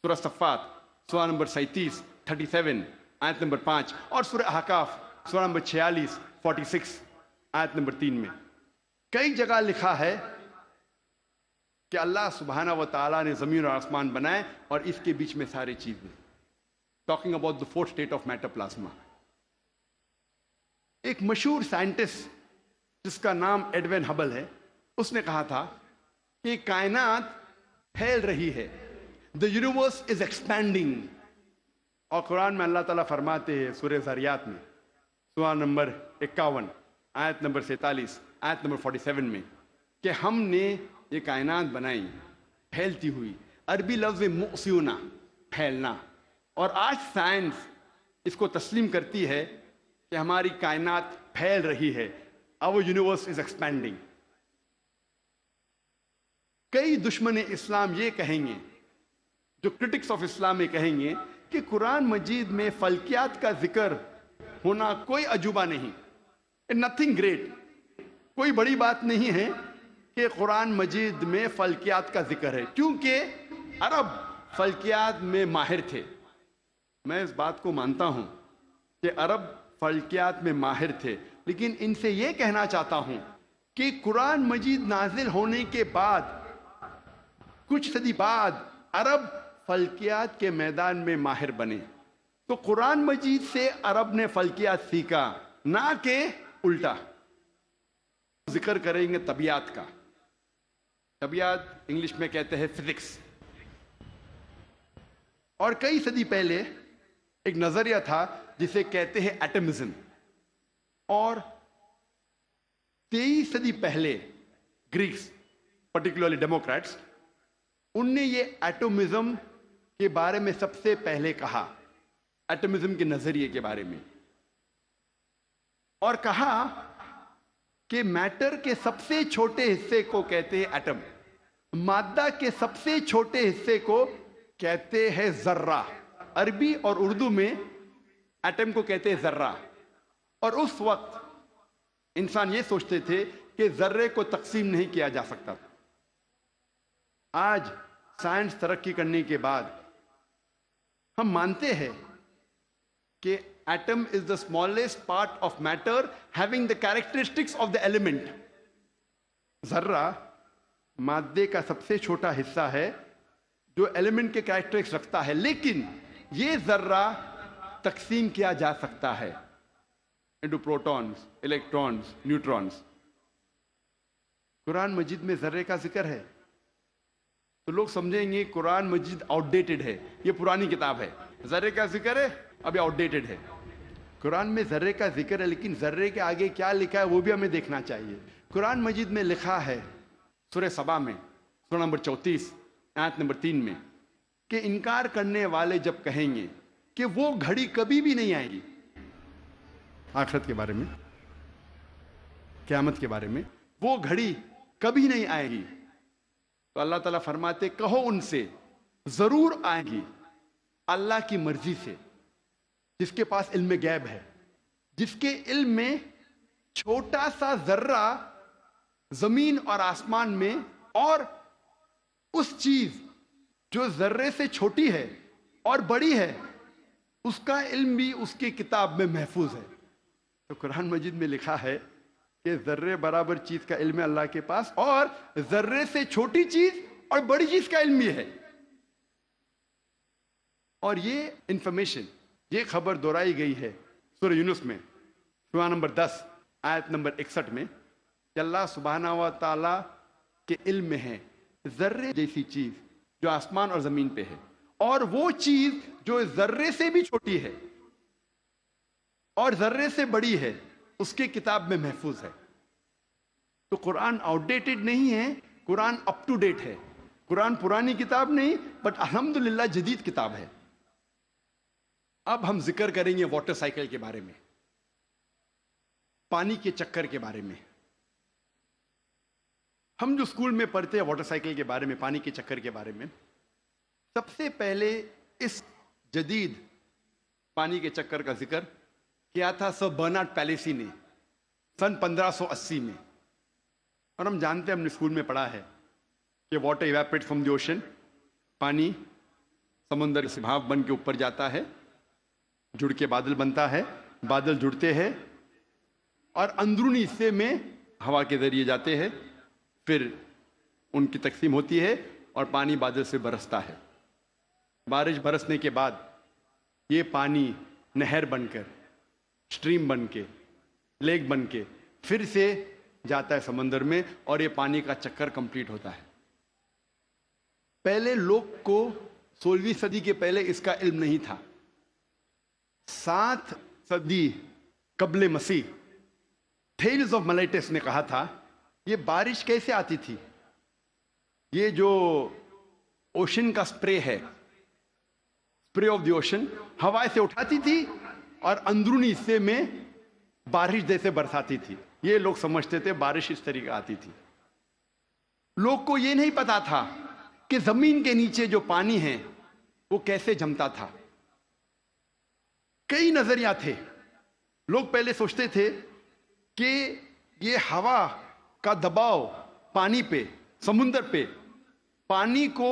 سورہ صفات سورہ نمبر 37 آیت نمبر 5 اور سورہ احقاف سورہ نمبر 46 46 آیت نمبر 3 میں کئی جگہ لکھا ہے کہ اللہ سبحانہ و تعالیٰ نے زمین اور آسمان بنائے اور اس کے بیچ میں ساری چیزیں، talking about the 4th state of matter، plasma. ایک مشہور سائنٹسٹ جس کا نام ایڈوین ہبل ہے، اس نے کہا تھا کہ کائنات پھیل رہی ہے، the universe is expanding۔ اور قرآن میں اللہ تعالیٰ فرماتے ہیں سورہ ذاریات میں سورہ نمبر 51 آیت نمبر 47 آیت نمبر 47 میں کہ ہم نے یہ کائنات بنائی پھیلتی ہوئی، عربی لفظ مؤسیونا، پھیلنا۔ اور آج سائنس اس کو تسلیم کرتی ہے کہ ہماری کائنات پھیل رہی ہے، our universe is expanding۔ کئی دشمن اسلام یہ کہیں گے، جو کرٹکس آف اسلام یہ کہیں گے کہ قرآن مجید میں فلکیات کا ذکر ہونا کوئی عجوبہ نہیں، نتھنگ گریٹ، کوئی بڑی بات نہیں ہے کہ قرآن مجید میں فلکیات کا ذکر ہے، کیونکہ عرب فلکیات میں ماہر تھے۔ میں اس بات کو مانتا ہوں کہ عرب فلکیات میں ماہر تھے، لیکن ان سے یہ کہنا چاہتا ہوں کہ قرآن مجید نازل ہونے کے بعد کچھ صدی بعد عرب فلکیات کے میدان میں ماہر بنے، تو قرآن مجید سے عرب نے فلکیات سیکھا، نہ کہ الٹا۔ ذکر کریں گے طبیعت کا، طبیعت انگلش میں کہتے ہیں فزکس۔ اور کئی صدی پہلے ایک نظریہ تھا جسے کہتے ہیں ایٹمزم، اور 23 صدی پہلے گریکس پرٹیکولرلی ڈیموکریٹس ان نے یہ ایٹمزم کے بارے میں سب سے پہلے کہا، ایٹمزم کے نظریے کے بارے میں، اور کہا کہ میٹر کے سب سے چھوٹے حصے کو کہتے ہیں ایٹم، مادہ کے سب سے چھوٹے حصے کو کہتے ہیں ذرہ، عربی اور اردو میں ایٹم کو کہتے ہیں ذرہ۔ اور اس وقت انسان یہ سوچتے تھے کہ ذرے کو تقسیم نہیں کیا جا سکتا۔ آج سائنس ترقی کرنے کے بعد ہم مانتے ہیں کہ atom is the smallest part of matter having the characteristics of the element. ذرہ مادے کا سب سے چھوٹا حصہ ہے جو ایلیمنٹ کے کیریکٹرسٹکس رکھتا ہے، لیکن یہ ذرہ تقسیم کیا جا سکتا ہے انٹو پروٹونز، الیکٹرونز، نیوٹرونز۔ قرآن مجید میں ذرے کا ذکر ہے تو لوگ سمجھیں گے قرآن مجید آؤٹ ڈیٹڈ ہے، یہ پرانی کتاب ہے، ذرے کا ذکر ہے ابھی آؤٹ ڈیٹڈ ہے۔ قرآن میں ذرے کا ذکر ہے، لیکن ذرے کے آگے کیا لکھا ہے وہ بھی ہمیں دیکھنا چاہیے۔ قرآن مجید میں لکھا ہے سورہ سبا میں، سورہ نمبر 34 آیت نمبر 3 میں، کہ انکار کرنے والے جب کہیں گے کہ وہ گھڑی کبھی بھی نہیں آئے گی، آخرت کے بارے میں، قیامت کے بارے میں، وہ گھڑی کبھی نہیں آئے گی، تو اللہ تعالیٰ فرماتے کہو ان سے ضرور آئے گی اللہ کی مرضی سے، جس کے پاس علم غیب ہے، جس کے علم میں چھوٹا سا ذرہ زمین اور آسمان میں، اور اس چیز جو ذرے سے چھوٹی ہے اور بڑی ہے اس کا علم بھی اس کی کتاب میں محفوظ ہے۔ تو قرآن مجید میں لکھا ہے کہ ذرے برابر چیز کا علم ہے اللہ کے پاس، اور ذرے سے چھوٹی چیز اور بڑی چیز کا علم بھی ہے۔ اور یہ انفارمیشن، یہ خبر دہرائی گئی ہے سورہ یونس میں، سورہ نمبر 10 آیت نمبر 61 میں، کہ اللہ سبحانہ و تعالی کے علم میں ہے ذرے جیسی چیز جو آسمان اور زمین پہ ہے، اور وہ چیز جو ذرے سے بھی چھوٹی ہے اور ذرے سے بڑی ہے اس کی کتاب میں محفوظ ہے۔ تو قرآن آؤٹ ڈیٹڈ نہیں ہے، قرآن اپ ٹو ڈیٹ ہے۔ قرآن پرانی کتاب نہیں، بٹ الحمدللہ جدید کتاب ہے۔ اب ہم ذکر کریں گے واٹر سائیکل کے بارے میں، پانی کے چکر کے بارے میں۔ ہم جو اسکول میں پڑھتے ہیں واٹر سائیکل کے بارے میں، پانی کے چکر کے بارے میں، سب سے پہلے اس جدید پانی کے چکر کا ذکر کیا تھا سر برنارڈ پیلیسی نے سن 1580 میں۔ اور ہم جانتے ہیں، ہم نے اسکول میں پڑھا ہے کہ water evaporate from the ocean, پانی سمندر سے بھاپ بن کے اوپر جاتا ہے، جڑ کے بادل بنتا ہے، بادل جڑتے ہیں اور اندرونی حصے میں ہوا کے ذریعے جاتے ہیں، پھر ان کی تقسیم ہوتی ہے اور پانی بادل سے برستا ہے۔ بارش برسنے کے بعد یہ پانی نہر بن کر، اسٹریم بن کے، لیک بن کے پھر سے جاتا ہے سمندر میں، اور یہ پانی کا چکر کمپلیٹ ہوتا ہے۔ پہلے لوگ کو 16ویں صدی کے پہلے اس کا علم نہیں تھا۔ 7 صدی قبل مسیح تھیلز آف ملیٹس نے کہا تھا یہ بارش کیسے آتی تھی؟ یہ جو اوشن کا سپرے ہے، سپرے آف دی اوشن، ہوا سے اٹھاتی تھی اور اندرونی حصے میں بارش جیسے برساتی تھی۔ یہ لوگ سمجھتے تھے بارش اس طریقے آتی تھی۔ لوگ کو یہ نہیں پتا تھا کہ زمین کے نیچے جو پانی ہے وہ کیسے جمتا تھا۔ کئی نظریات تھے۔ لوگ پہلے سوچتے تھے کہ یہ ہوا کا دباؤ پانی پہ، سمندر پہ، پانی کو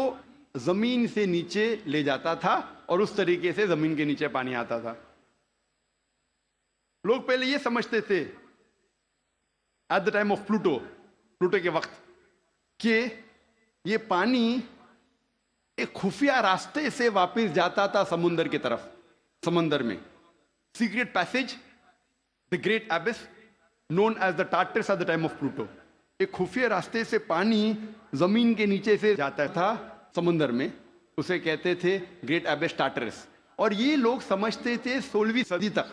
زمین سے نیچے لے جاتا تھا اور اس طریقے سے زمین کے نیچے پانی آتا تھا۔ لوگ پہلے یہ سمجھتے تھے at the time of Pluto کے وقت کہ یہ پانی ایک خفیہ راستے سے واپس جاتا تھا سمندر کی طرف، سمندر میں secret passage, the great abyss known as the Tartarus at the time of Pluto. ایک خفیہ راستے سے پانی زمین کے نیچے سے جاتا تھا سمندر میں، اسے کہتے تھے گریٹ ایبس ٹارٹرس۔ اور یہ لوگ سمجھتے تھے 16ویں صدی تک،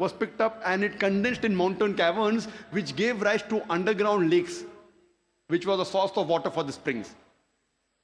was picked up and it condensed in mountain caverns which gave rise to underground lakes which was the source of water for the springs.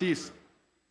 30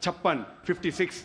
56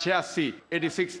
86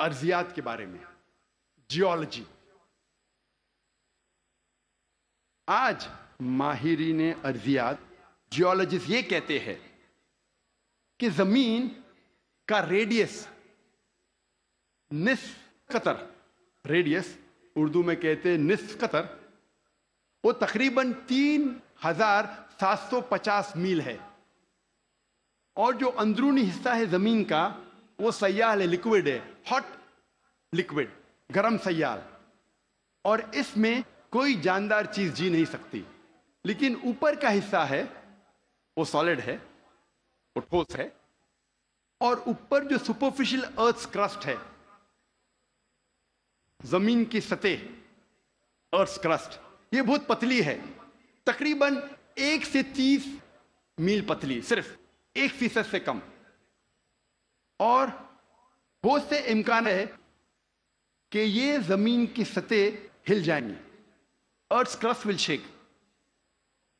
ارضیات کے بارے میں، جیولوجی. آج ماہرین ارضیات، جیولوجسٹ یہ کہتے ہیں کہ زمین کا ریڈیس نصف قطر، ریڈیس اردو میں کہتے ہیں نصف قطر، وہ تقریباً 3750 میل ہے. اور جو اندرونی حصہ ہے زمین کا وہ سیال ہے، لکوڈ ہے، ہاٹ لکوڈ، گرم سیال، اور اس میں کوئی جاندار چیز جی نہیں سکتی. لیکن اوپر کا حصہ ہے وہ سالڈ ہے، وہ ٹھوس ہے. اور اوپر جو سپرفیشل ارتھ کرسٹ ہے، زمین کی سطح، ارتھ کرسٹ، یہ بہت پتلی ہے، تقریباً 1 سے 30 میل پتلی، صرف 1% سے کم. اور بہت سے امکان ہے کہ یہ زمین کی سطح ہل جائیں گی، ارتھ کرسٹ ول شیک.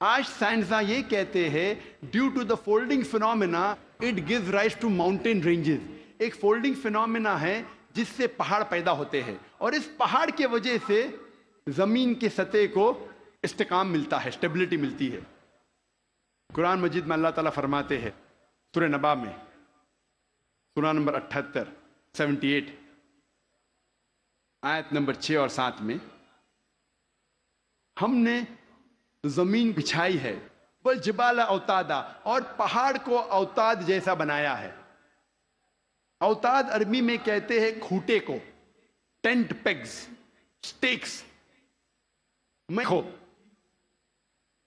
آج سائنسداں یہ کہتے ہیں due to the folding phenomena it gives rise to mountain ranges. ایک فولڈنگ فینومینا ہے جس سے پہاڑ پیدا ہوتے ہیں، اور اس پہاڑ کی وجہ سے زمین کی سطح کو استحکام ملتا ہے، اسٹیبلٹی ملتی ہے. قرآن مجید میں اللہ تعالیٰ فرماتے ہیں سورہ نبا میں، سورہ نمبر 78 78 آیت نمبر 6 اور 7 میں، ہم نے زمین بچھائی ہے، والجبال اوتادا، اور پہاڑ کو اوتاد جیسا بنایا ہے. اوتاد عربی میں کہتے ہیں کھوٹے کو، ٹینٹ پیگز، سٹیکس، میخو.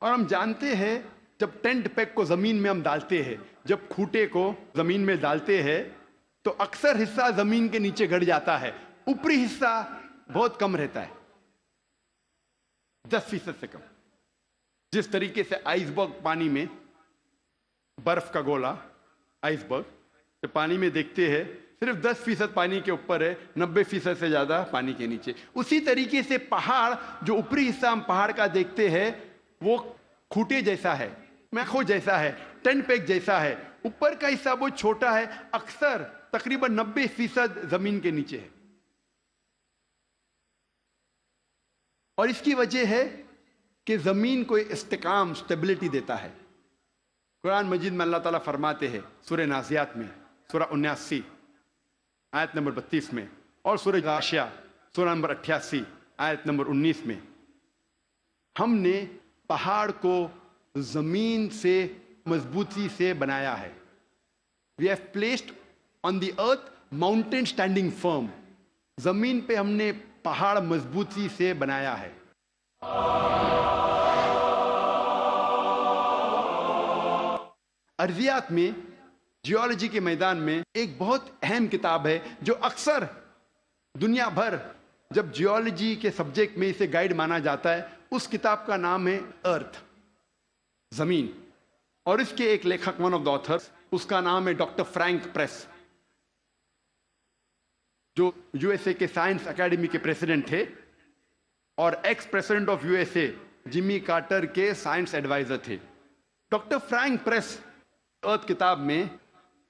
اور ہم جانتے ہیں جب ٹینٹ پیگ کو زمین میں ہم ڈالتے ہیں، جب کھوٹے کو زمین میں ڈالتے ہیں تو اکثر حصہ زمین کے نیچے گڑ جاتا ہے، اوپری حصہ بہت کم رہتا ہے، 10% سے کم. جس طریقے سے آئس برگ پانی میں، برف کا گولا آئس برگ، جب پانی میں دیکھتے ہیں صرف 10% پانی کے اوپر ہے، 90% سے زیادہ پانی کے نیچے. اسی طریقے سے پہاڑ، جو اوپری حصہ ہم پہاڑ کا دیکھتے ہیں وہ کھوٹے جیسا ہے، میخو جیسا ہے، ٹینٹ پیگ جیسا ہے. اوپر کا حصہ بہت چھوٹا ہے، اکثر تقریباً 90% زمین کے نیچے ہے. اور اس کی وجہ ہے کہ زمین کو استحکام، اسٹیبلٹی دیتا ہے. قرآن مجید میں اللہ تعالیٰ فرماتے ہیں سورہ نازیات میں، سورہ 79 آیت نمبر 32 میں، اور سورہ غاشیہ سورہ نمبر 88 آیت نمبر 19 میں، ہم نے پہاڑ کو زمین سے مضبوطی سے بنایا ہے. We have placed on the earth mountain standing firm. زمین پہ ہم نے پہاڑ مضبوطی سے بنایا ہے. ارضیات میں، جیولوجی کے میدان میں ایک بہت اہم کتاب ہے جو اکثر دنیا بھر جب جیولوجی کے سبجیکٹ میں اسے گائیڈ مانا جاتا ہے، اس کتاب کا نام ہے ارتھ، زمین. اور اس کے ایک لیکھک، ون آف دا آتھرز، اس کا نام ہے ڈاکٹر فرینک پریس، جو یو ایس اے کے سائنس اکیڈمی کے پریزیڈنٹ تھے اور ex president of U S A Jimmy Carter کے سائنس ایڈوائزر تھے. ڈاکٹر فرینک پریس ارتھ کتاب میں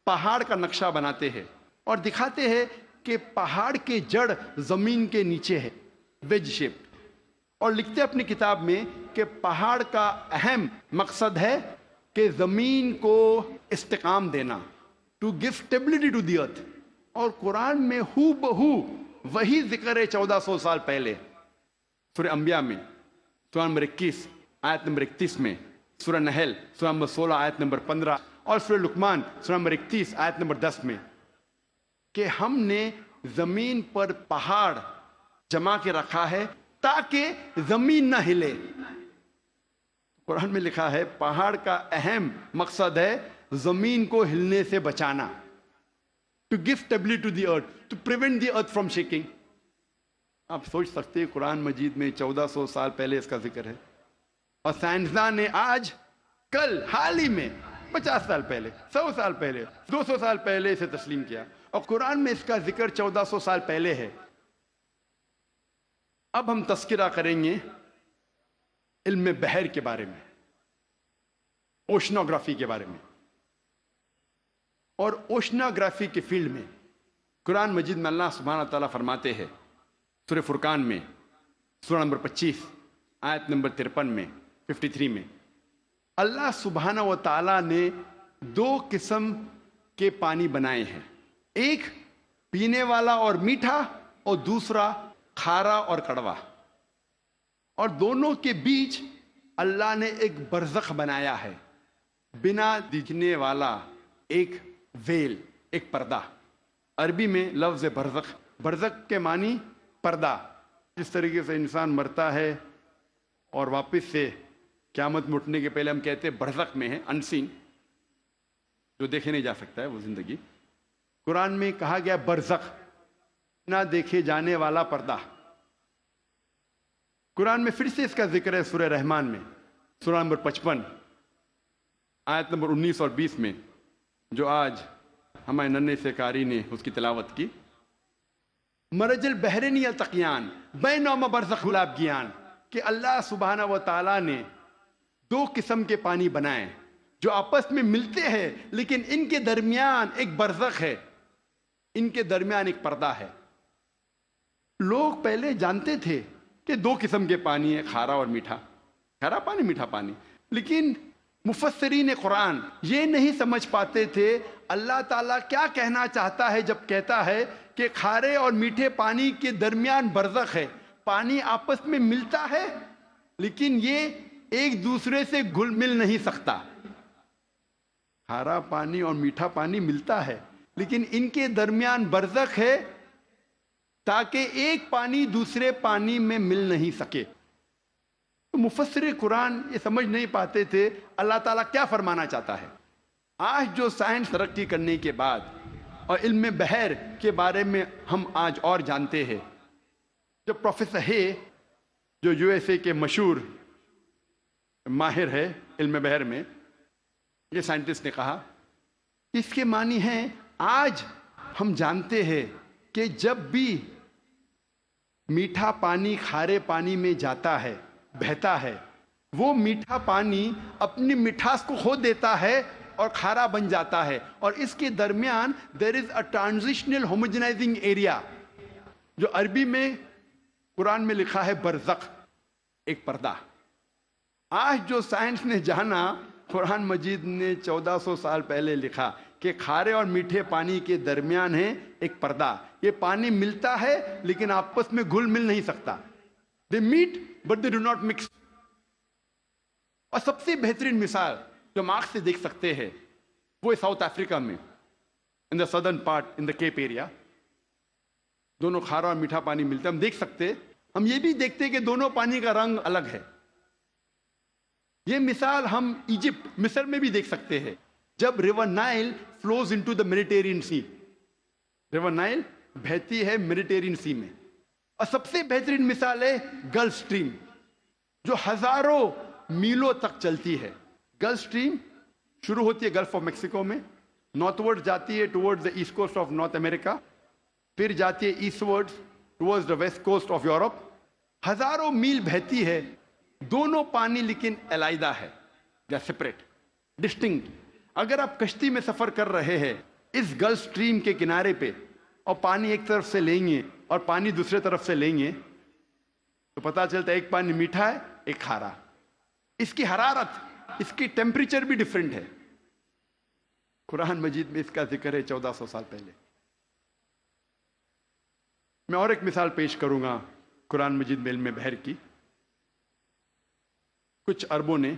پہاڑ کا نقشہ بناتے ہیں اور دکھاتے ہیں کہ پہاڑ کے جڑ زمین کے نیچے ہے، ویج شیپ. اور لکھتے اپنی کتاب میں کہ پہاڑ کا اہم مقصد ہے کہ زمین کو استحکام دینا، to give stability to the earth. اور قرآن میں ہو بہو وہی ذکر ہے 1400 سال پہلے، سورہ انبیاء میں سورہ نمبر 21 آیت نمبر 31 میں، سورہ نحل سورہ نمبر 16 آیت نمبر 15، اور سورہ لقمان سورہ نمبر 31 آیت نمبر 10 میں، کہ ہم نے زمین پر پہاڑ جمع کے رکھا ہے تاکہ زمین نہ ہلے. قرآن میں لکھا ہے پہاڑ کا اہم مقصد ہے زمین کو ہلنے سے بچانا، to give stability to the earth, to prevent the earth from shaking. آپ سوچ سکتے ہیں قرآن مجید میں 1400 سال پہلے اس کا ذکر ہے، اور سائنسداں نے آج کل حال ہی میں 50 سال پہلے، 100 سال پہلے، 200 سال پہلے اسے تسلیم کیا، اور قرآن میں اس کا ذکر 1400 سال پہلے ہے. اب ہم تذکرہ کریں گے علم بحر کے بارے میں، اوشنوگرافی کے بارے میں. اور اوشنوگرافی کے فیلڈ میں قرآن مجید میں اللہ سبحانہ تعالیٰ فرماتے ہیں سورہ فرقان میں سورہ نمبر 25 آیت نمبر 53 میں 53 میں، اللہ سبحانہ و تعالیٰ نے 2 قسم کے پانی بنائے ہیں، ایک پینے والا اور میٹھا اور دوسرا کھارا اور کڑوا، اور دونوں کے بیچ اللہ نے ایک برزخ بنایا ہے، بنا دکھنے والا ایک ویل، ایک پردہ۔ عربی میں لفظ برزخ، برزخ کے معنی پردہ۔ جس طریقے سے انسان مرتا ہے اور واپس سے قیامت میں اٹھنے کے پہلے ہم کہتے ہیں برزخ میں ہے، انسین، جو دیکھے نہیں جا سکتا ہے وہ زندگی، قرآن میں کہا گیا برزخ، نہ دیکھے جانے والا پردہ۔ قرآن میں پھر سے اس کا ذکر ہے سورہ رحمان میں سورہ نمبر 55 آیت نمبر 19 اور 20 میں، جو آج ہمارے ننھے سے قاری نے اس کی تلاوت کی۔ مرج البحرین یلتقیان بینہما برزخ یبغیان، کہ اللہ سبحانہ و تعالیٰ نے 2 قسم کے پانی بنائے جو آپس میں ملتے ہیں، لیکن ان کے درمیان ایک برزخ ہے، ان کے درمیان ایک پردہ ہے۔ لوگ پہلے جانتے تھے کہ 2 قسم کے پانی ہیں، کھارا اور میٹھا، کھارا پانی میٹھا پانی، لیکن مفسرین قرآن یہ نہیں سمجھ پاتے تھے اللہ تعالیٰ کیا کہنا چاہتا ہے جب کہتا ہے کہ کھارے اور میٹھے پانی کے درمیان برزخ ہے۔ پانی آپس میں ملتا ہے لیکن یہ ایک دوسرے سے گھل مل نہیں سکتا۔ کھارا پانی اور میٹھا پانی ملتا ہے لیکن ان کے درمیان برزخ ہے، تاکہ ایک پانی دوسرے پانی میں مل نہیں سکے۔ تو مفسر قرآن یہ سمجھ نہیں پاتے تھے اللہ تعالیٰ کیا فرمانا چاہتا ہے۔ آج جو سائنس ترقی کرنے کے بعد اور علم بحر کے بارے میں ہم آج اور جانتے ہیں، جو پروفیسر ہے، جو یو ایس اے کے مشہور ماہر ہے علم بحر میں، یہ سائنٹسٹ نے کہا اس کے معنی ہیں آج ہم جانتے ہیں کہ جب بھی میٹھا پانی کھارے پانی میں جاتا ہے، بہتا ہے، وہ میٹھا پانی اپنی مٹھاس کو کھو دیتا ہے اور کھارا بن جاتا ہے، اور اس کے درمیان there is a transitional homogenizing area، جو عربی میں قرآن میں لکھا ہے برزخ، ایک پردہ۔ آج جو سائنس نے جانا، قرآن مجید نے 1400 سال پہلے لکھا کہ کھارے اور میٹھے پانی کے درمیان ہے ایک پردہ۔ یہ پانی ملتا ہے لیکن آپس میں گھل مل نہیں سکتا۔ They meet but they do not mix۔ اور سب سے بہترین مثال جو ہم آنکھ سے دیکھ سکتے ہیں وہ ساؤتھ افریقہ میں in the southern part in the Cape area، دونوں کھارا اور میٹھا پانی ملتا ہے، ہم دیکھ سکتے، ہم یہ بھی دیکھتے کہ دونوں پانی کا رنگ الگ ہے۔ یہ مثال ہم ایجپٹ، مصر میں بھی دیکھ سکتے ہیں، جب river Nile flows into the Mediterranean sea, river Nile بہتی ہے میڈیٹرینین سی میں۔ اور سب سے بہترین مثال ہے گلف سٹریم، جو ہزاروں میلوں تک چلتی ہے۔ گلف سٹریم شروع ہوتی ہے گلف آف میکسیکو میں، نارتھ ورڈ جاتی ہے towards the east coast of North America, پھر جاتی ہے eastward towards the west coast of Europe, ہزاروں میل بہتی ہے، دونوں پانی لیکن علیحدہ ہے، دے آر سپریٹ، ڈسٹنکٹ۔ اگر آپ کشتی میں سفر کر رہے ہیں اس گلف سٹریم کے کنارے پہ اور پانی ایک طرف سے لیں گے اور پانی دوسرے طرف سے لیں گے تو پتہ چلتا ہے ایک پانی میٹھا ہے ایک کھارا۔ اس کی حرارت، اس کی ٹیمپریچر بھی ڈیفرنٹ ہے۔ قرآن مجید میں اس کا ذکر ہے 1400 سال پہلے۔ میں اور ایک مثال پیش کروں گا قرآن مجید میں علم بحر کی۔ کچھ عربوں نے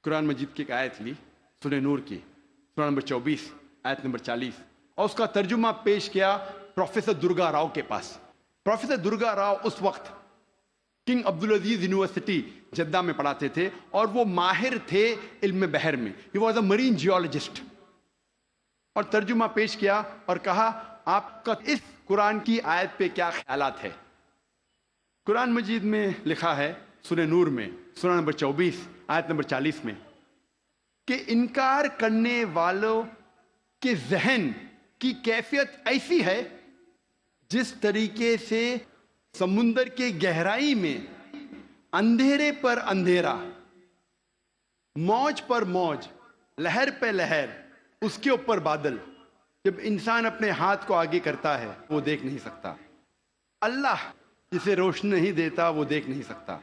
قرآن مجید کی ایک آیت لی، سورہ نور کی، سورہ نمبر 24 آیت نمبر 40، اور اس کا ترجمہ پیش کیا پروفیسر درگا راؤ کے پاس۔ پروفیسر درگا راؤ اس وقت کنگ عبدالعزیز یونیورسٹی جدہ میں پڑھاتے تھے اور وہ ماہر تھے علم بحر میں، he was a Marine geologist. اور ترجمہ پیش کیا اور کہا آپ کا اس قرآن کی آیت پہ کیا خیالات ہے۔ قرآن مجید میں لکھا ہے سورہ نور میں سورہ نمبر 24 آیت نمبر 40 میں کہ انکار کرنے والوں کے ذہن کی کیفیت ایسی ہے جس طریقے سے سمندر کے گہرائی میں اندھیرے پر اندھیرا، موج پر موج، لہر پہ لہر، اس کے اوپر بادل، جب انسان اپنے ہاتھ کو آگے کرتا ہے وہ دیکھ نہیں سکتا، اللہ جسے روشنی نہیں دیتا وہ دیکھ نہیں سکتا۔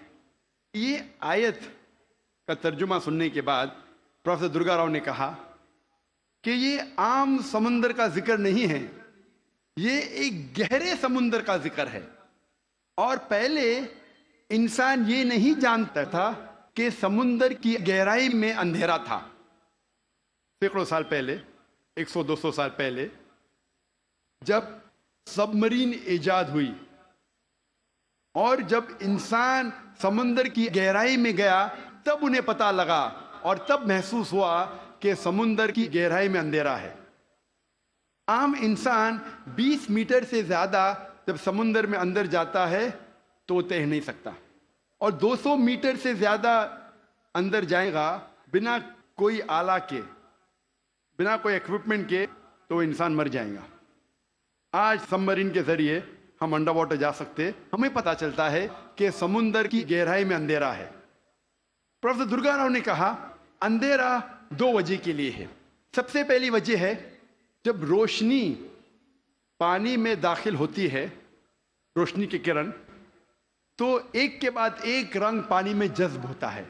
یہ آیت کا ترجمہ سننے کے بعد پروفیسر درگا راؤ نے کہا کہ یہ عام سمندر کا ذکر نہیں ہے، یہ ایک گہرے سمندر کا ذکر ہے۔ اور پہلے انسان یہ نہیں جانتا تھا کہ سمندر کی گہرائی میں اندھیرا تھا۔ سینکڑوں سال پہلے، 100-200 سال پہلے، جب سب مرین ایجاد ہوئی اور جب انسان سمندر کی گہرائی میں گیا تب انہیں پتہ لگا اور تب محسوس ہوا کہ سمندر کی گہرائی میں اندھیرا ہے۔ عام انسان 20 میٹر سے زیادہ جب سمندر میں اندر جاتا ہے تو وہ تیر نہیں سکتا، اور 200 میٹر سے زیادہ اندر جائے گا بنا کوئی آلہ کے، بنا کوئی ایکوپمنٹ کے، تو وہ انسان مر جائے گا۔ آج سب مرین کے ذریعے ہم انڈر واٹر جا سکتے، ہمیں پتہ چلتا ہے کہ سمندر کی گہرائی میں اندھیرا ہے۔ پروفیسر درگا راؤ نے کہا اندھیرا 2 وجہ کے لیے ہے۔ سب سے پہلی وجہ ہے جب روشنی پانی میں داخل ہوتی ہے، روشنی کی کرن، تو ایک کے بعد ایک رنگ پانی میں جذب ہوتا ہے۔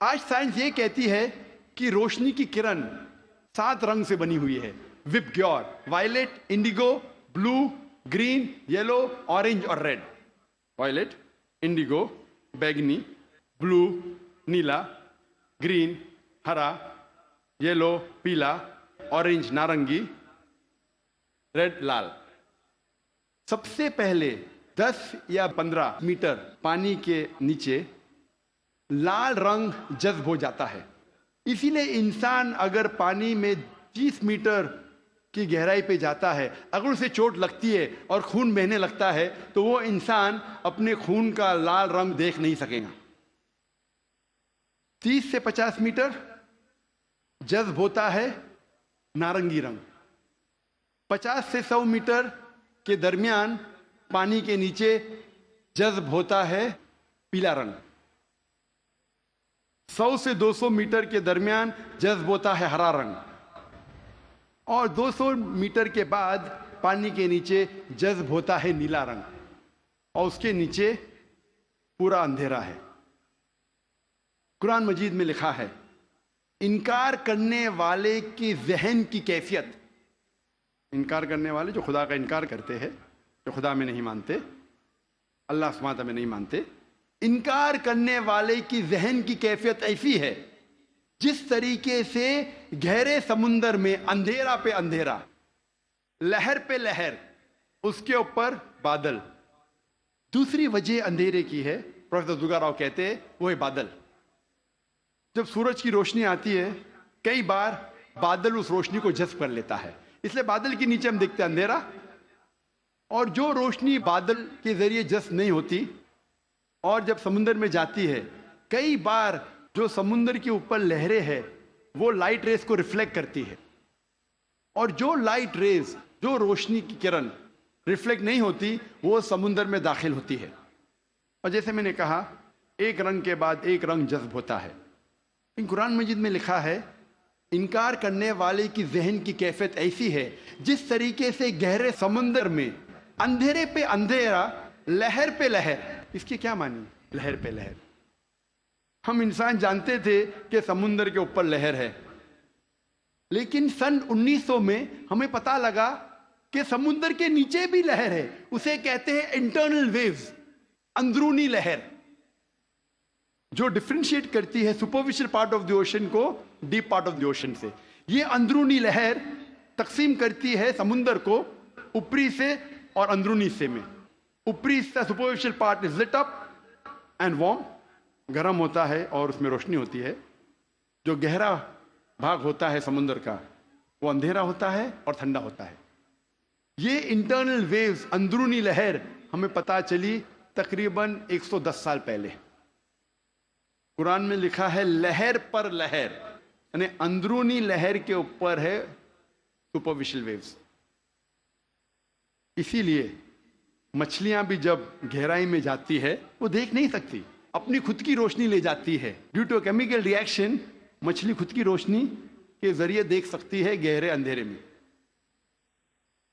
آج سائنس یہ کہتی ہے کہ روشنی کی کرن 7 رنگ سے بنی ہوئی ہے، وپ گیور، وائلٹ، انڈیگو، بلو، گرین، یلو، اورنج اور ریڈ۔ وائلٹ، انڈیگو، بیگنی، بلو، نیلا، گرین، ہرا، یلو، پیلا، اورنج، نارنگی، ریڈ، لال۔ سب سے پہلے 10 یا 15 میٹر پانی کے نیچے لال رنگ جذب ہو جاتا ہے۔ اسی لیے انسان اگر پانی میں 30 میٹر کی گہرائی پہ جاتا ہے، اگر اسے چوٹ لگتی ہے اور خون بہنے لگتا ہے تو وہ انسان اپنے خون کا لال رنگ دیکھ نہیں سکے گا۔ 30 سے 50 میٹر جذب ہوتا ہے نارنگی رنگ، 50 سے 100 میٹر کے درمیان پانی کے نیچے جذب ہوتا ہے پیلا رنگ، 100 سے 200 میٹر کے درمیان جذب ہوتا ہے ہرا رنگ، اور 200 میٹر کے بعد پانی کے نیچے جذب ہوتا ہے نیلا رنگ، اور اس کے نیچے پورا اندھیرا ہے۔ قرآن مجید میں لکھا ہے انکار کرنے والے کی ذہن کی کیفیت، انکار کرنے والے جو خدا کا انکار کرتے ہیں، جو خدا میں نہیں مانتے، اللہ سبحانہ وتعالیٰ میں نہیں مانتے، انکار کرنے والے کی ذہن کی کیفیت ایسی ہے جس طریقے سے گہرے سمندر میں اندھیرا پہ اندھیرا، لہر پہ لہر، اس کے اوپر بادل۔ دوسری وجہ اندھیرے کی ہے، پروفیسر درگا راؤ کہتے ہیں، وہ ہے بادل۔ جب سورج کی روشنی آتی ہے کئی بار بادل اس روشنی کو جذب کر لیتا ہے، اس لیے بادل کے نیچے ہم دیکھتے ہیں اندھیرا، اور جو روشنی بادل کے ذریعے جذب نہیں ہوتی اور جب سمندر میں جاتی ہے، کئی بار جو سمندر کے اوپر لہریں ہیں وہ لائٹ ریز کو ریفلیکٹ کرتی ہے، اور جو لائٹ ریز، جو روشنی کی کرن ریفلیکٹ نہیں ہوتی وہ سمندر میں داخل ہوتی ہے، اور جیسے میں نے کہا ایک رنگ کے بعد ایک رنگ جذب ہوتا ہے۔ ان قرآن مجید میں لکھا ہے انکار کرنے والے کی ذہن کی کیفیت ایسی ہے جس طریقے سے گہرے سمندر میں اندھیرے پہ اندھیرا، لہر پہ لہر۔ اس کی کیا معنی؟ لہر پہ لہر۔ ہم انسان جانتے تھے کہ سمندر کے اوپر لہر ہے، لیکن سن 1900 میں ہمیں پتہ لگا کہ سمندر کے نیچے بھی لہر ہے، اسے کہتے ہیں انٹرنل ویوز، اندرونی لہر، جو ڈفرینشیٹ کرتی ہے superficial part of the ocean کو deep part of the ocean سے۔ یہ اندرونی لہر تقسیم کرتی ہے سمندر کو اوپری سے اور اندرونی حصے میں۔ اوپری حصہ superficial part is lit up and warm, گرم ہوتا ہے اور اس میں روشنی ہوتی ہے۔ جو گہرا بھاگ ہوتا ہے سمندر کا وہ اندھیرا ہوتا ہے اور ٹھنڈا ہوتا ہے۔ یہ انٹرنل ویوز، اندرونی لہر، ہمیں پتہ چلی تقریباً 110 سال پہلے۔ قرآن میں لکھا ہے لہر پر لہر، یعنی اندرونی لہر کے اوپر ہے سپرفیشل ویوز۔ اسی لیے مچھلیاں بھی جب گہرائی میں جاتی ہے وہ دیکھ نہیں سکتی، اپنی خود کی روشنی لے جاتی ہے۔ Due to chemical reaction مچھلی خود کی روشنی کے ذریعے دیکھ سکتی ہے گہرے اندھیرے میں۔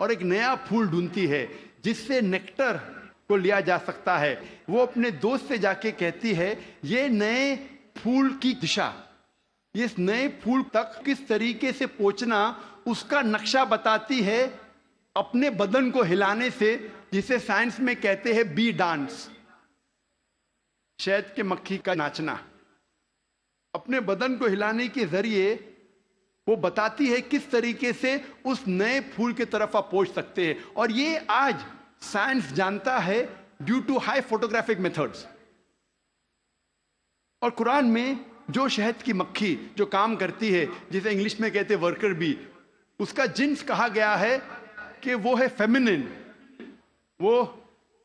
اور ایک نیا پھول ڈھونڈتی ہے جس سے نیکٹر کو لیا جا سکتا ہے. وہ اپنے دوست سے جا کے کہتی ہے یہ نئے پھول کی دشا، اس نئے پھول تک کس طریقے سے پہنچنا اس کا نقشہ بتاتی ہے اپنے بدن کو ہلانے سے، جسے سائنس میں کہتے ہیں بی ڈانس، شہد کے مکھی کا ناچنا. اپنے بدن کو ہلانے کے ذریعے وہ بتاتی ہے کس طریقے سے اس نئے پھول کی طرف آپ پہنچ سکتے ہیں. اور یہ آج سائنس جانتا ہے due to high photographic methods. اور قرآن میں جو شہد کی مکھی جو کام کرتی ہے، جسے انگلش میں کہتے ہیں ورکر بی، اس کا جنس کہا گیا ہے کہ وہ ہے فیمنن، وہ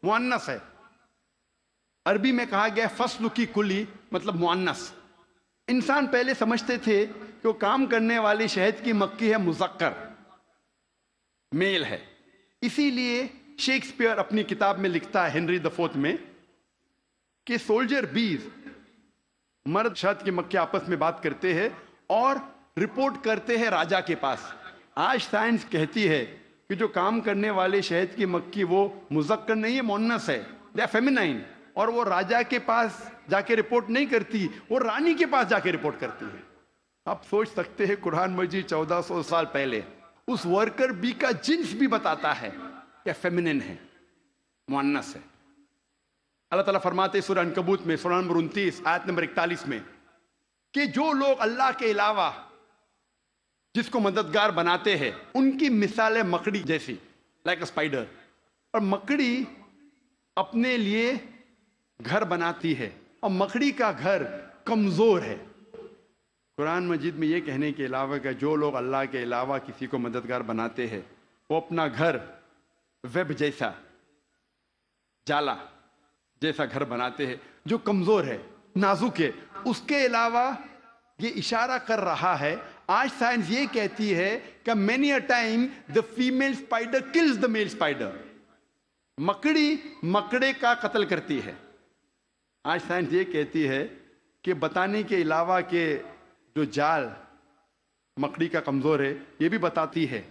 مؤنث ہے. عربی میں کہا گیا فصل کی کلی، مطلب مؤنث. انسان پہلے سمجھتے تھے کہ وہ کام کرنے والی شہد کی مکھی ہے مذکر، میل ہے. اسی لیے شیکسپیئر اپنی کتاب میں لکھتا ہے ہنری دی فورتھ میں کہ سولجر بیز، مرد شہد کی مکھی آپس میں بات کرتے ہیں اور رپورٹ کرتے ہیں راجا کے پاس. آج سائنس کہتی ہے کہ جو کام کرنے والے شہد کی مکھی وہ مذکر نہیں ہے، مؤنث ہے، دے آر فیمینائن. اور وہ راجا کے پاس جا کے رپورٹ نہیں کرتی، وہ رانی کے پاس جا کے رپورٹ کرتی ہے. آپ سوچ سکتے ہیں قرآن مجید 1400 سال پہلے اس ورکر بی کا جنس بھی بتاتا ہے کہ فیمنن ہے، مؤنث ہے. اللہ تعالیٰ فرماتے سورہ عنکبوت میں سورہ نمبر 29 آیت نمبر 41 میں کہ جو لوگ اللہ کے علاوہ جس کو مددگار بناتے ہیں ان کی مثال ہے مکڑی جیسی، لائک اے اسپائڈر. اور مکڑی اپنے لیے گھر بناتی ہے اور مکڑی کا گھر کمزور ہے. قرآن مجید میں یہ کہنے کے علاوہ کہ جو لوگ اللہ کے علاوہ کسی کو مددگار بناتے ہیں وہ اپنا گھر ویب جیسا، جالا جیسا گھر بناتے ہیں جو کمزور ہے، نازک ہے. اس کے علاوہ یہ اشارہ کر رہا ہے، آج سائنس یہ کہتی ہے کہ many a time the female spider kills the male spider. مکڑی مکڑے کا قتل کرتی ہے. آج سائنس یہ کہتی ہے کہ بتانے کے علاوہ کہ جو جال مکڑی کا کمزور ہے، یہ بھی بتاتی ہے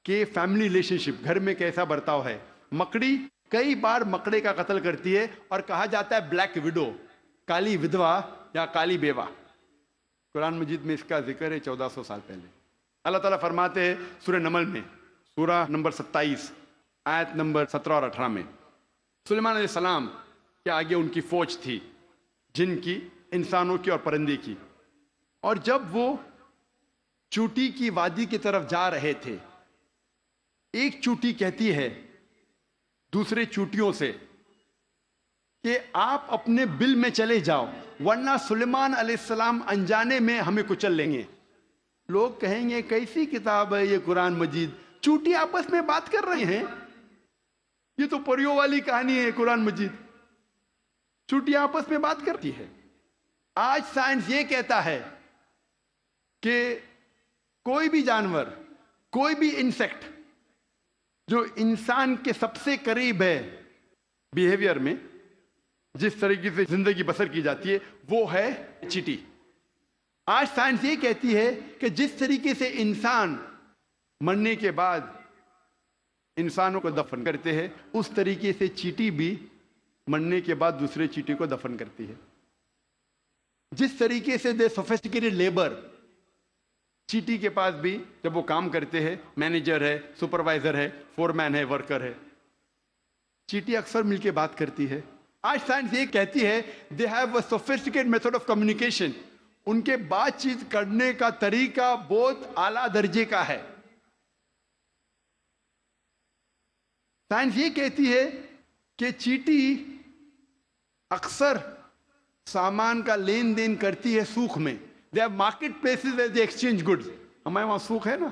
کہ فیملی ریلیشن شپ، گھر میں کیسا برتاؤ ہے. مکڑی کئی بار مکڑے کا قتل کرتی ہے اور کہا جاتا ہے بلیک وڈو، کالی ودوا یا کالی بیوہ. قرآن مجید میں اس کا ذکر ہے 1400 سال پہلے. اللہ تعالیٰ فرماتے ہیں سورہ نمل میں سورہ نمبر 27 آیت نمبر 17 اور 18 میں، سلیمان علیہ السلام کے آگے ان کی فوج تھی، جن کی، انسانوں کی اور پرندے کی. اور جب وہ چوٹی کی وادی کی طرف جا رہے تھے، ایک چوٹی کہتی ہے دوسرے چوٹیوں سے کہ آپ اپنے بل میں چلے جاؤ ورنہ سلیمان علیہ السلام انجانے میں ہمیں کچل لیں گے. لوگ کہیں گے کیسی کتاب ہے یہ قرآن مجید، چوٹی آپس میں بات کر رہے ہیں، یہ تو پریوں والی کہانی ہے. قرآن مجید چوٹی آپس میں بات کرتی ہے. آج سائنس یہ کہتا ہے کہ کوئی بھی جانور، کوئی بھی انسیکٹ جو انسان کے سب سے قریب ہے بیہیویئر میں، جس طریقے سے زندگی بسر کی جاتی ہے، وہ ہے چیٹی. آج سائنس یہ کہتی ہے کہ جس طریقے سے انسان مرنے کے بعد انسانوں کو دفن کرتے ہیں، اس طریقے سے چیٹی بھی مرنے کے بعد دوسرے چیٹی کو دفن کرتی ہے. جس طریقے سے دے سوفسٹیکیٹڈ لیبر، چیٹی کے پاس بھی جب وہ کام کرتے ہیں، مینیجر ہے، سپروائزر ہے، فورمین ہے، ورکر ہے، چیٹی اکثر مل کے بات کرتی ہے. آج سائنس یہ کہتی ہے they have a sophisticated method of communication. ان کے بات چیت کرنے کا طریقہ بہت اعلیٰ درجے کا ہے. سائنس یہ کہتی ہے کہ چیٹی اکثر سامان کا لین دین کرتی ہے سوق میں. They have market places where they exchange goods. ہمارے وہاں سوق ہے نا،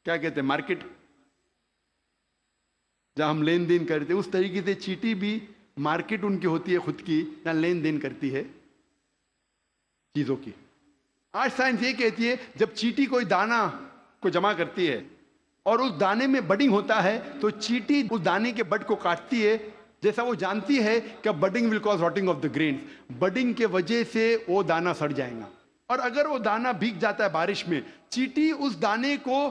کیا کہتے ہیں، مارکیٹ، جہاں ہم لین دین کرتے ہیں. اس طریقے سے چیٹی بھی مارکیٹ ان کی ہوتی ہے خود کی، جہاں لین دین کرتی ہے چیزوں کی. آج سائنس یہ کہتی ہے جب چیٹی کوئی دانہ کو جمع کرتی ہے اور اس دانے میں بڈنگ ہوتا ہے تو چیٹی اس دانے کے بڈ کو کاٹتی ہے، جیسا وہ جانتی ہے کہ budding will cause rotting of the greens. Budding کے وجہ سے وہ دانہ سڑ جائے گا. اور اگر وہ دانہ بھیگ جاتا ہے بارش میں، چیٹی اس دانے کو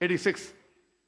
86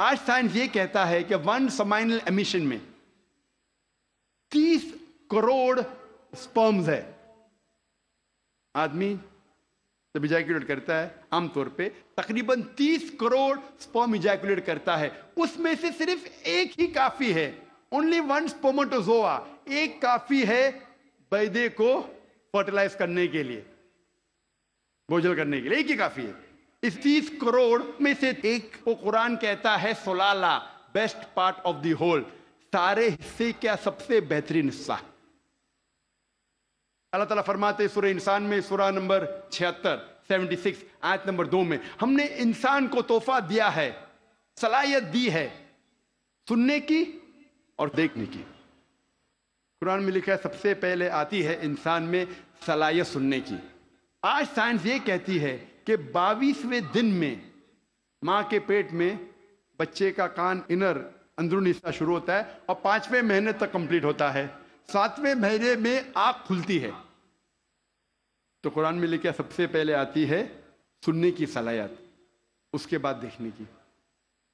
آج سائنس یہ کہتا ہے کہ 1 سمائنل امیشن میں 30 کروڑ سپرمز ہے. آدمی جب ایجیکولیٹ کرتا ہے عام طور پہ تقریباً 30 کروڑ سپرم ایجیکولیٹ کرتا ہے. اس میں سے صرف ایک ہی کافی ہے. اونلی 1 سپرماٹوزوا، ایک کافی ہے بیضے کو فرٹیلائز کرنے کے لیے، بوجھل کرنے کے لیے، ایک ہی کافی ہے. اس 30 کروڑ میں سے ایک کو قرآن کہتا ہے سلالہ، best part of the whole, سارے حصے کیا سب سے بہترین حصہ. اللہ تعالیٰ فرماتے سورہ انسان میں، سورہ نمبر 76 آیت نمبر 2 میں، ہم نے انسان کو تحفہ دیا ہے، صلاحیت دی ہے سننے کی اور دیکھنے کی. قرآن میں لکھا ہے سب سے پہلے آتی ہے انسان میں صلاحیت سننے کی. آج سائنس یہ کہتی ہے کہ 22ویں دن میں ماں کے پیٹ میں بچے کا کان اندرونی حصہ شروع ہوتا ہے اور 5ویں مہینے تک کمپلیٹ ہوتا ہے. 7ویں مہینے میں آنکھ کھلتی ہے. تو قرآن میں لکھا سب سے پہلے آتی ہے سننے کی صلاحیت، اس کے بعد دیکھنے کی.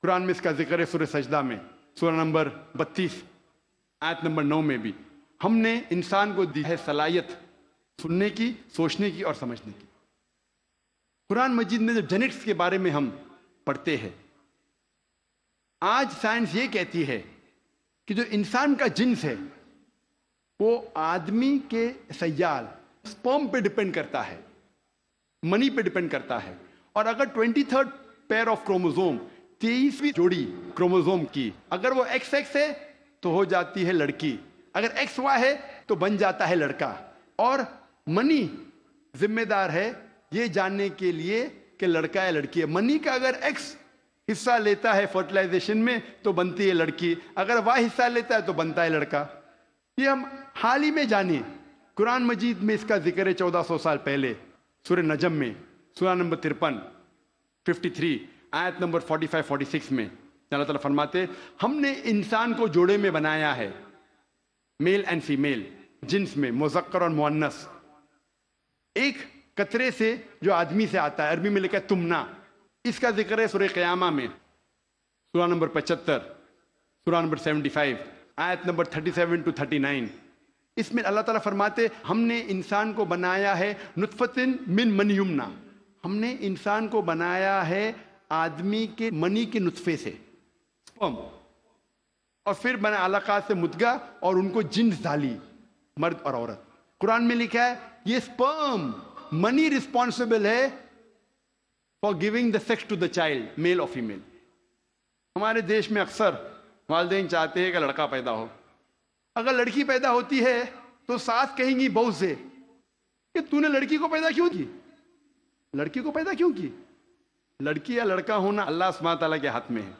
قرآن میں اس کا ذکر ہے سورہ سجدہ میں، سورہ نمبر 32 آیت نمبر 9 میں بھی. ہم نے انسان کو دی ہے صلاحیت سننے کی، سوچنے کی اور سمجھنے کی. قرآن مجید میں جب جینیٹکس کے بارے میں ہم پڑھتے ہیں، آج سائنس یہ کہتی ہے کہ جو انسان کا جنس ہے وہ آدمی کے سیال سپرم پہ ڈیپینڈ کرتا ہے، منی پہ ڈیپینڈ کرتا ہے. اور اگر 23rd پیئر آف کروموزوم، 23ویں جوڑی کروموزوم کی اگر وہ XX ہے تو ہو جاتی ہے لڑکی، اگر XY ہے تو بن جاتا ہے لڑکا. اور منی ذمہ دار ہے یہ جاننے کے لیے کہ لڑکا یا لڑکی ہے. منی کا اگر X حصہ لیتا ہے فرٹیلائزیشن میں تو بنتی ہے لڑکی، اگر Y حصہ لیتا ہے تو بنتا ہے لڑکا. یہ ہم حال ہی میں جانے. قرآن مجید میں اس کا ذکر ہے 1400 سال پہلے سورہ نجم میں، سورہ نمبر 53 آیت نمبر 45-46 میں اللہ تعالیٰ فرماتے ہم نے انسان کو جوڑے میں بنایا ہے، میل اینڈ فیمیل، جنس میں مذکر اور مؤنث، ایک قطرے سے جو آدمی سے آتا ہے. عربی میں لکھا ہے تمنا. اس کا ذکر ہے سورہ قیامہ میں، سورہ نمبر 75، سورہ نمبر 75 آیت نمبر 37-39. اس میں اللہ تعالیٰ فرماتے ہم نے انسان کو بنایا ہے نطفۃ من منی یمنا، ہم نے انسان کو بنایا ہے آدمی کے منی کے نطفے سے، اور پھر بنا علقات سے مدغہ، اور ان کو جنس ڈالی مرد اور عورت. قرآن میں لکھا ہے یہ سپرم منی رسپانسبل ہے for giving the sex to the child, male اور فیمیل. ہمارے دیش میں اکثر والدین چاہتے ہیں کہ لڑکا پیدا ہو. اگر لڑکی پیدا ہوتی ہے تو ساس کہیں گی بہو سے کہ تو نے لڑکی کو پیدا کیوں کی، لڑکی کو پیدا کیوں کی. لڑکی یا لڑکا ہونا اللہ سبحانہ تعالیٰ کے ہاتھ میں ہے.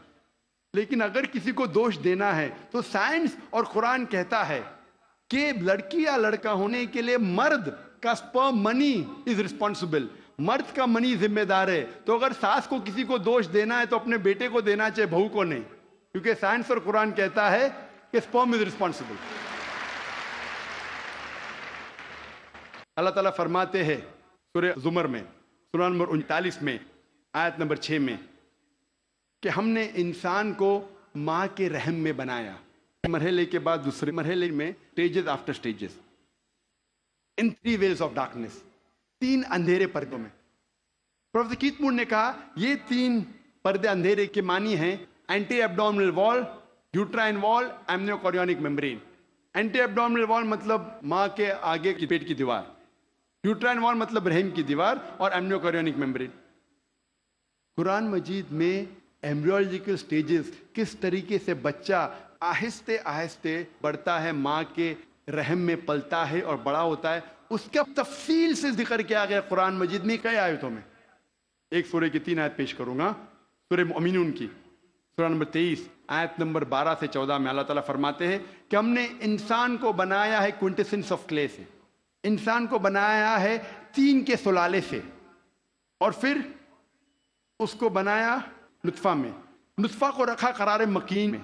لیکن اگر کسی کو دوش دینا ہے تو سائنس اور قرآن کہتا ہے کہ لڑکی یا لڑکا ہونے کے لیے مرد کا سپرم منی از ریسپانسبل، مرد کا منی ذمہ دار ہے. تو اگر ساس کو کسی کو دوش دینا ہے تو اپنے بیٹے کو دینا چاہے، بہو کو نہیں، کیونکہ سائنس اور قرآن کہتا ہے کہ سپرم از ریسپانسبل. اللہ تعالیٰ فرماتے ہیں سورہ زمر میں، سورہ نمبر 39 میں آیت نمبر 6 میں کہ ہم نے انسان کو ماں کے رحم میں بنایا. مرحلے کے بعد دوسرے مرحلے میں stages after stages, in 3 veils of darkness, 3 اندھیرے پردوں میں. پروفیسر کیت مور نے کہا یہ 3 پردے اندھیرے کے معنی ہیں اینٹی ایبڈومنل وال، یوٹرائن وال، ایمنیو کوریونک میمبرین. اینٹی ایبڈومنل وال مطلب ماں کے آگے کی پیٹ کی دیوار، یوٹرائن وال مطلب رحم کی دیوار، اور ایمنیو کوریونک میمبرین. قرآن مجید میں ایمبریولوجیکل سٹیجز، کس طریقے سے بچہ آہستے آہستے بڑھتا ہے، ماں کے رحم میں پلتا ہے اور بڑا ہوتا ہے، اس کا تفصیل سے ذکر کیا گیا قرآن مجید میں کئی آیتوں میں. ایک سورہ کی 3 آیت پیش کروں گا، سورہ مؤمنون کی، سورہ نمبر 23 آیت نمبر 12 سے 14 میں اللہ تعالیٰ فرماتے ہیں کہ ہم نے انسان کو بنایا ہے کوئنٹیسنس آف کلے سے، انسان کو بنایا ہے طین کے سلالے سے، اور پھر اس کو بنایا نطفہ میں، نطفہ کو رکھا قرار مکین میں،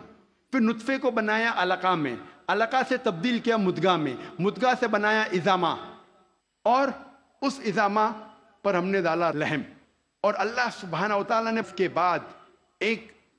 پھر نطفے کو بنایا علقہ میں، علقہ سے تبدیل کیا مدغہ میں، مدغہ سے بنایا عظامہ، اور اس عظامہ پر ہم نے ڈالا رحم. اور اللہ سبحانہ و تعالیٰ نے اس کے بعد ایک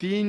3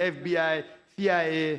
FBI, CIA,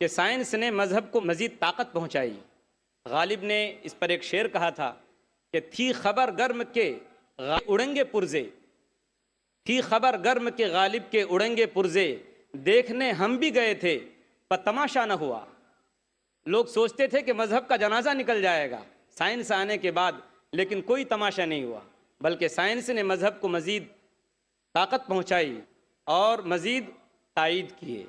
کہ سائنس نے مذہب کو مزید طاقت پہنچائی۔ غالب نے اس پر ایک شعر کہا تھا کہ تھی خبر گرم کے اڑنگے پرزے، تھی خبر گرم کے غالب کے اڑنگے پرزے، دیکھنے ہم بھی گئے تھے پر تماشا نہ ہوا۔ لوگ سوچتے تھے کہ مذہب کا جنازہ نکل جائے گا سائنس آنے کے بعد، لیکن کوئی تماشا نہیں ہوا، بلکہ سائنس نے مذہب کو مزید طاقت پہنچائی اور مزید تائید کیے۔